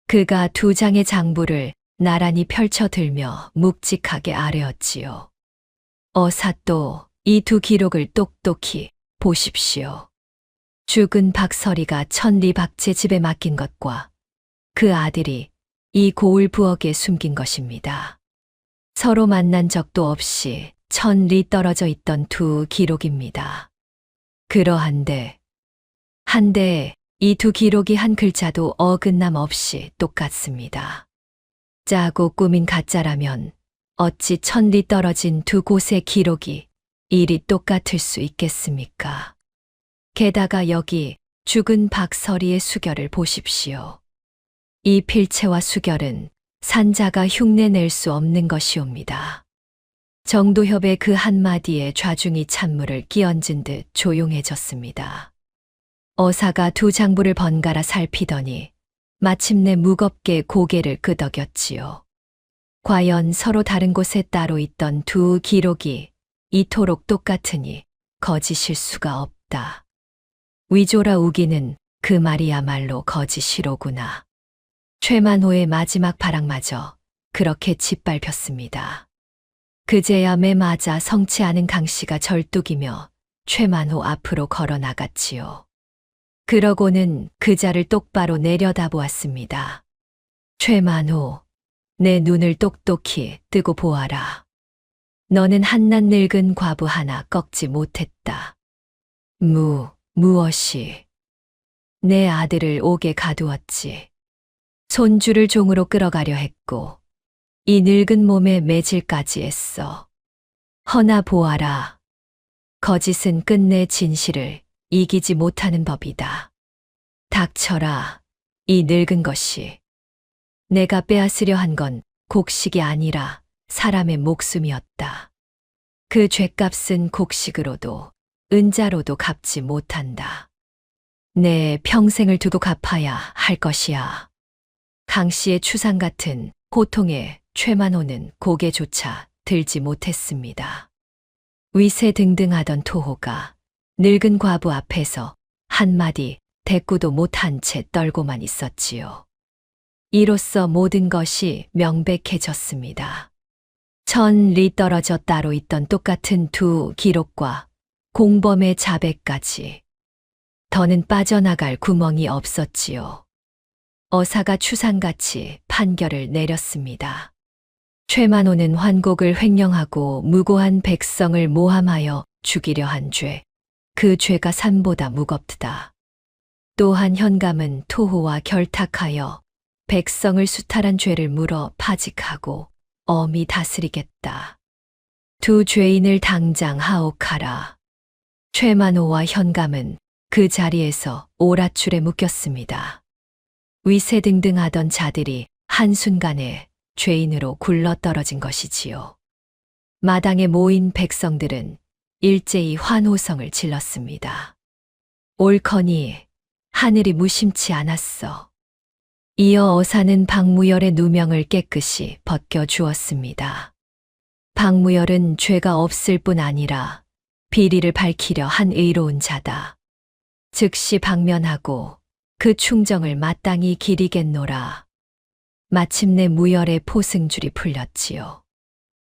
그가 두 장의 장부를 나란히 펼쳐들며 묵직하게 아뢰었지요. 어사 또 이 두 기록을 똑똑히 보십시오. 죽은 박설이가 천리박제 집에 맡긴 것과 그 아들이 이 고을 부엌에 숨긴 것입니다. 서로 만난 적도 없이 천리 떨어져 있던 두 기록입니다. 그러한데 이 두 기록이 한 글자도 어긋남 없이 똑같습니다. 짜고 꾸민 가짜라면 어찌 천리 떨어진 두 곳의 기록이 일이 똑같을 수 있겠습니까? 게다가 여기 죽은 박설이의 수결을 보십시오. 이 필체와 수결은 산자가 흉내낼 수 없는 것이옵니다. 정도협의 그 한마디에 좌중이 찬물을 끼얹은 듯 조용해졌습니다. 어사가 두 장부를 번갈아 살피더니 마침내 무겁게 고개를 끄덕였지요. 과연 서로 다른 곳에 따로 있던 두 기록이 이토록 똑같으니 거짓일 수가 없다. 위조라 우기는 그 말이야말로 거짓이로구나. 최만호의 마지막 발악마저 그렇게 짓밟혔습니다. 그제야 매 맞아 성치 않은 강씨가 절뚝이며 최만호 앞으로 걸어 나갔지요. 그러고는 그자를 똑바로 내려다보았습니다. 최만호, 내 눈을 똑똑히 뜨고 보아라. 너는 한낱 늙은 과부 하나 꺾지 못했다. 무엇이? 내 아들을 옥에 가두었지. 손주를 종으로 끌어가려 했고 이 늙은 몸에 매질까지 했어. 허나 보아라. 거짓은 끝내 진실을 이기지 못하는 법이다. 닥쳐라, 이 늙은 것이. 내가 빼앗으려 한 건 곡식이 아니라 사람의 목숨이었다. 그 죗값은 곡식으로도 은자로도 갚지 못한다. 내 평생을 두고 갚아야 할 것이야. 강 씨의 추상 같은 고통에 최만호는 고개조차 들지 못했습니다. 위세등등하던 토호가 늙은 과부 앞에서 한마디 대꾸도 못한 채 떨고만 있었지요. 이로써 모든 것이 명백해졌습니다. 천리 떨어져 따로 있던 똑같은 두 기록과 공범의 자백까지. 더는 빠져나갈 구멍이 없었지요. 어사가 추상같이 판결을 내렸습니다. 최만호는 환곡을 횡령하고 무고한 백성을 모함하여 죽이려 한 죄, 그 죄가 산보다 무겁다. 또한 현감은 토호와 결탁하여 백성을 수탈한 죄를 물어 파직하고 엄히 다스리겠다. 두 죄인을 당장 하옥하라. 최만호와 현감은 그 자리에서 오랏줄에 묶였습니다. 위세등등하던 자들이 한순간에 죄인으로 굴러떨어진 것이지요. 마당에 모인 백성들은 일제히 환호성을 질렀습니다. 옳거니 하늘이 무심치 않았어. 이어 어사는 박무열의 누명을 깨끗이 벗겨주었습니다. 박무열은 죄가 없을 뿐 아니라 비리를 밝히려 한 의로운 자다. 즉시 방면하고 그 충정을 마땅히 기리겠노라. 마침내 무열의 포승줄이 풀렸지요.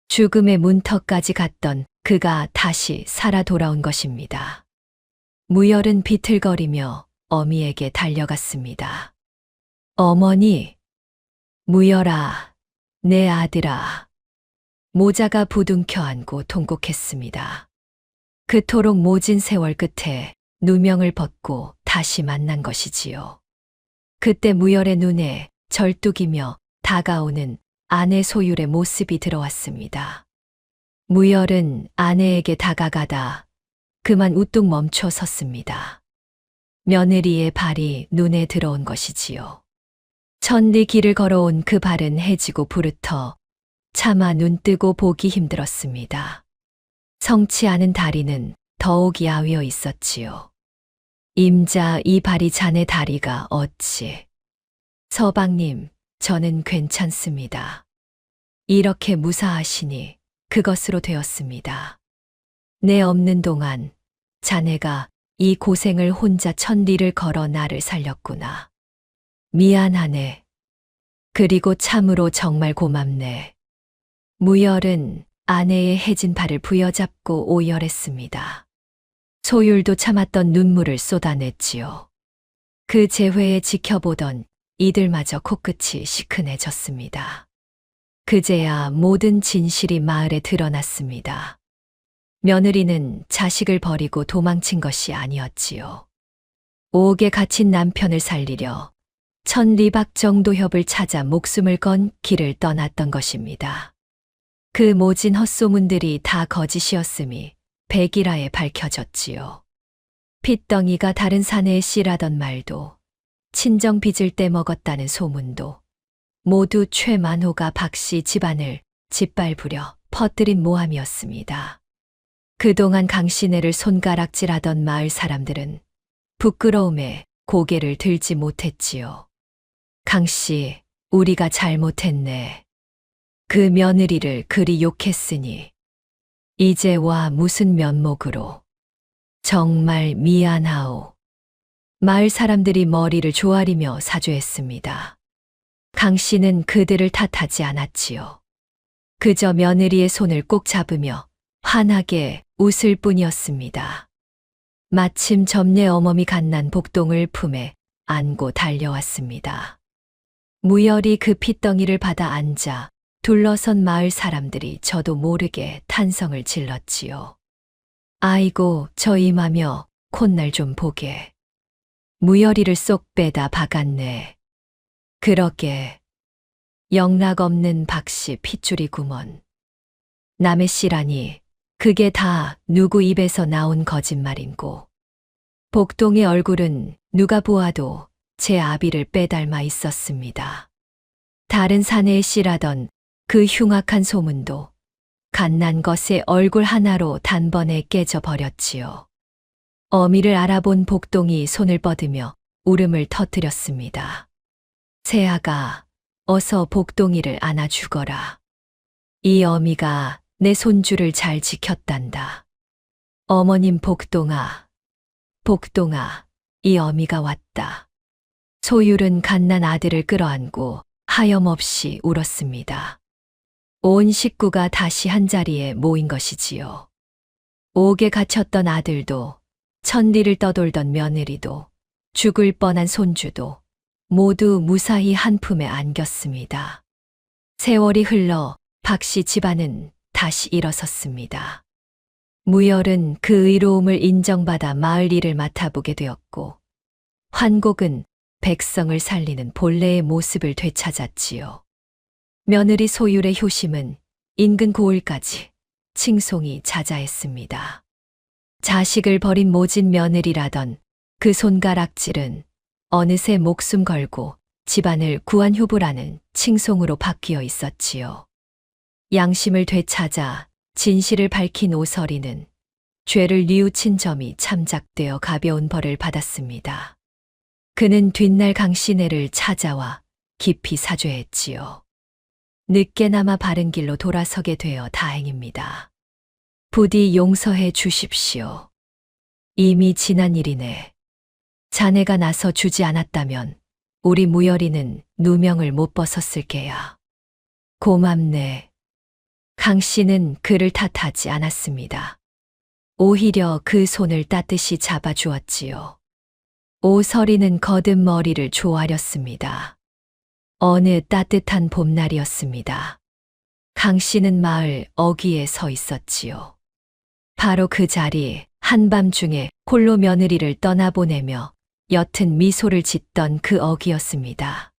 죽음의 문턱까지 갔던 그가 다시 살아 돌아온 것입니다. 무열은 비틀거리며 어미에게 달려갔습니다. 어머니, 무열아, 내 아들아. 모자가 부둥켜 안고 통곡했습니다. 그토록 모진 세월 끝에 누명을 벗고 다시 만난 것이지요. 그때 무열의 눈에 절뚝이며 다가오는 아내 소율의 모습이 들어왔습니다. 무열은 아내에게 다가가다 그만 우뚝 멈춰 섰습니다. 며느리의 발이 눈에 들어온 것이지요. 천리 길을 걸어온 그 발은 해지고 부르터 차마 눈 뜨고 보기 힘들었습니다. 성치 않은 다리는 더욱 야위어 있었지요. 임자, 이 발이 자네 다리가 어찌. 서방님, 저는 괜찮습니다. 이렇게 무사하시니 그것으로 되었습니다. 내 없는 동안 자네가 이 고생을 혼자 천리를 걸어 나를 살렸구나. 미안하네. 그리고 참으로 정말 고맙네. 무열은 아내의 해진 발을 부여잡고 오열했습니다. 소율도 참았던 눈물을 쏟아냈지요. 그 재회에 지켜보던 이들마저 코끝이 시큰해졌습니다. 그제야 모든 진실이 마을에 드러났습니다. 며느리는 자식을 버리고 도망친 것이 아니었지요. 옥에 갇힌 남편을 살리려 천리박 정도협을 찾아 목숨을 건 길을 떠났던 것입니다. 그 모진 헛소문들이 다 거짓이었음이 백일하에 밝혀졌지요. 핏덩이가 다른 사내에 씨라던 말도, 친정 빚을 떼먹었다는 소문도 모두 최만호가 박씨 집안을 짓밟으려 퍼뜨린 모함이었습니다. 그동안 강씨네를 손가락질하던 마을 사람들은 부끄러움에 고개를 들지 못했지요. 강씨, 우리가 잘못했네. 그 며느리를 그리 욕했으니 이제 와 무슨 면목으로. 정말 미안하오. 마을 사람들이 머리를 조아리며 사죄했습니다. 강씨는 그들을 탓하지 않았지요. 그저 며느리의 손을 꼭 잡으며 환하게 웃을 뿐이었습니다. 마침 점례 어멈이 갓난 복동을 품에 안고 달려왔습니다. 무열이 그 핏덩이를 받아 앉아 둘러선 마을 사람들이 저도 모르게 탄성을 질렀지요. 아이고, 저 임하며 콧날 좀 보게. 무열이를 쏙 빼다 박았네. 그러게. 영락 없는 박씨 핏줄이 구먼. 남의 씨라니 그게 다 누구 입에서 나온 거짓말인고. 복동의 얼굴은 누가 보아도 제 아비를 빼닮아 있었습니다. 다른 사내의 씨라던 그 흉악한 소문도 갓난 것의 얼굴 하나로 단번에 깨져 버렸지요. 어미를 알아본 복동이 손을 뻗으며 울음을 터뜨렸습니다. 새아가 어서 복동이를 안아주거라. 이 어미가 내 손주를 잘 지켰단다. 어머님 복동아, 복동아, 이 어미가 왔다. 소율은 갓난 아들을 끌어안고 하염없이 울었습니다. 온 식구가 다시 한자리에 모인 것이지요. 옥에 갇혔던 아들도, 천리를 떠돌던 며느리도, 죽을 뻔한 손주도 모두 무사히 한 품에 안겼습니다. 세월이 흘러 박씨 집안은 다시 일어섰습니다. 무열은 그 의로움을 인정받아 마을 일을 맡아보게 되었고, 환곡은 백성을 살리는 본래의 모습을 되찾았지요. 며느리 소율의 효심은 인근 고을까지 칭송이 자자했습니다. 자식을 버린 모진 며느리라던 그 손가락질은 어느새 목숨 걸고 집안을 구한 효부라는 칭송으로 바뀌어 있었지요. 양심을 되찾아 진실을 밝힌 오설이는 죄를 뉘우친 점이 참작되어 가벼운 벌을 받았습니다. 그는 뒷날 강씨네를 찾아와 깊이 사죄했지요. 늦게나마 바른 길로 돌아서게 되어 다행입니다. 부디 용서해 주십시오. 이미 지난 일이네. 자네가 나서 주지 않았다면 우리 무열이는 누명을 못 벗었을 게야. 고맙네. 강 씨는 그를 탓하지 않았습니다. 오히려 그 손을 따뜻이 잡아주었지요. 오설이는 거듭 머리를 조아렸습니다. 어느 따뜻한 봄날이었습니다. 강 씨는 마을 어귀에 서 있었지요. 바로 그 자리, 한밤중에 홀로 며느리를 떠나보내며 옅은 미소를 짓던 그 어귀였습니다.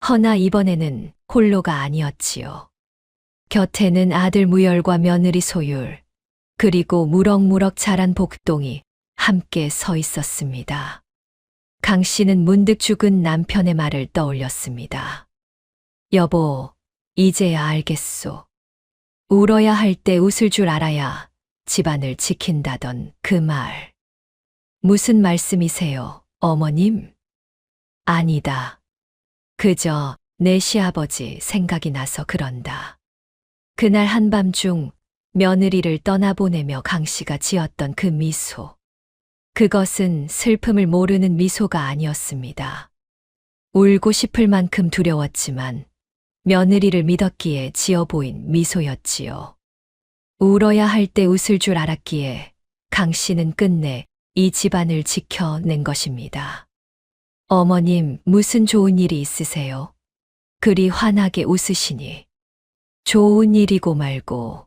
허나 이번에는 홀로가 아니었지요. 곁에는 아들 무열과 며느리 소율, 그리고 무럭무럭 자란 복동이 함께 서 있었습니다. 강 씨는 문득 죽은 남편의 말을 떠올렸습니다. 여보, 이제야 알겠소. 울어야 할 때 웃을 줄 알아야 집안을 지킨다던 그 말. 무슨 말씀이세요, 어머님? 아니다. 그저 내 시아버지 생각이 나서 그런다. 그날 한밤중 며느리를 떠나보내며 강 씨가 지었던 그 미소. 그것은 슬픔을 모르는 미소가 아니었습니다. 울고 싶을 만큼 두려웠지만 며느리를 믿었기에 지어 보인 미소였지요. 울어야 할 때 웃을 줄 알았기에 강 씨는 끝내 이 집안을 지켜낸 것입니다. 어머님, 무슨 좋은 일이 있으세요? 그리 환하게 웃으시니. 좋은 일이고 말고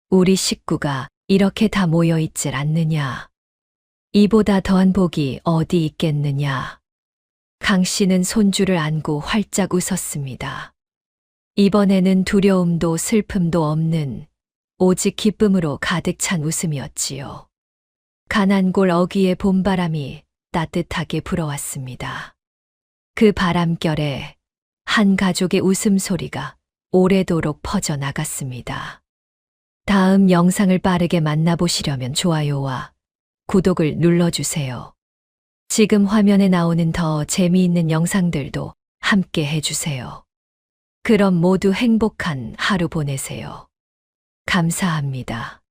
우리 식구가 이렇게 다 모여 있질 않느냐. 이보다 더한 복이 어디 있겠느냐. 강 씨는 손주를 안고 활짝 웃었습니다. 이번에는 두려움도 슬픔도 없는 오직 기쁨으로 가득 찬 웃음이었지요. 가난골 어귀의 봄바람이 따뜻하게 불어왔습니다. 그 바람결에 한 가족의 웃음소리가 오래도록 퍼져나갔습니다. 다음 영상을 빠르게 만나보시려면 좋아요와 구독을 눌러주세요. 지금 화면에 나오는 더 재미있는 영상들도 함께 해주세요. 그럼 모두 행복한 하루 보내세요. 감사합니다.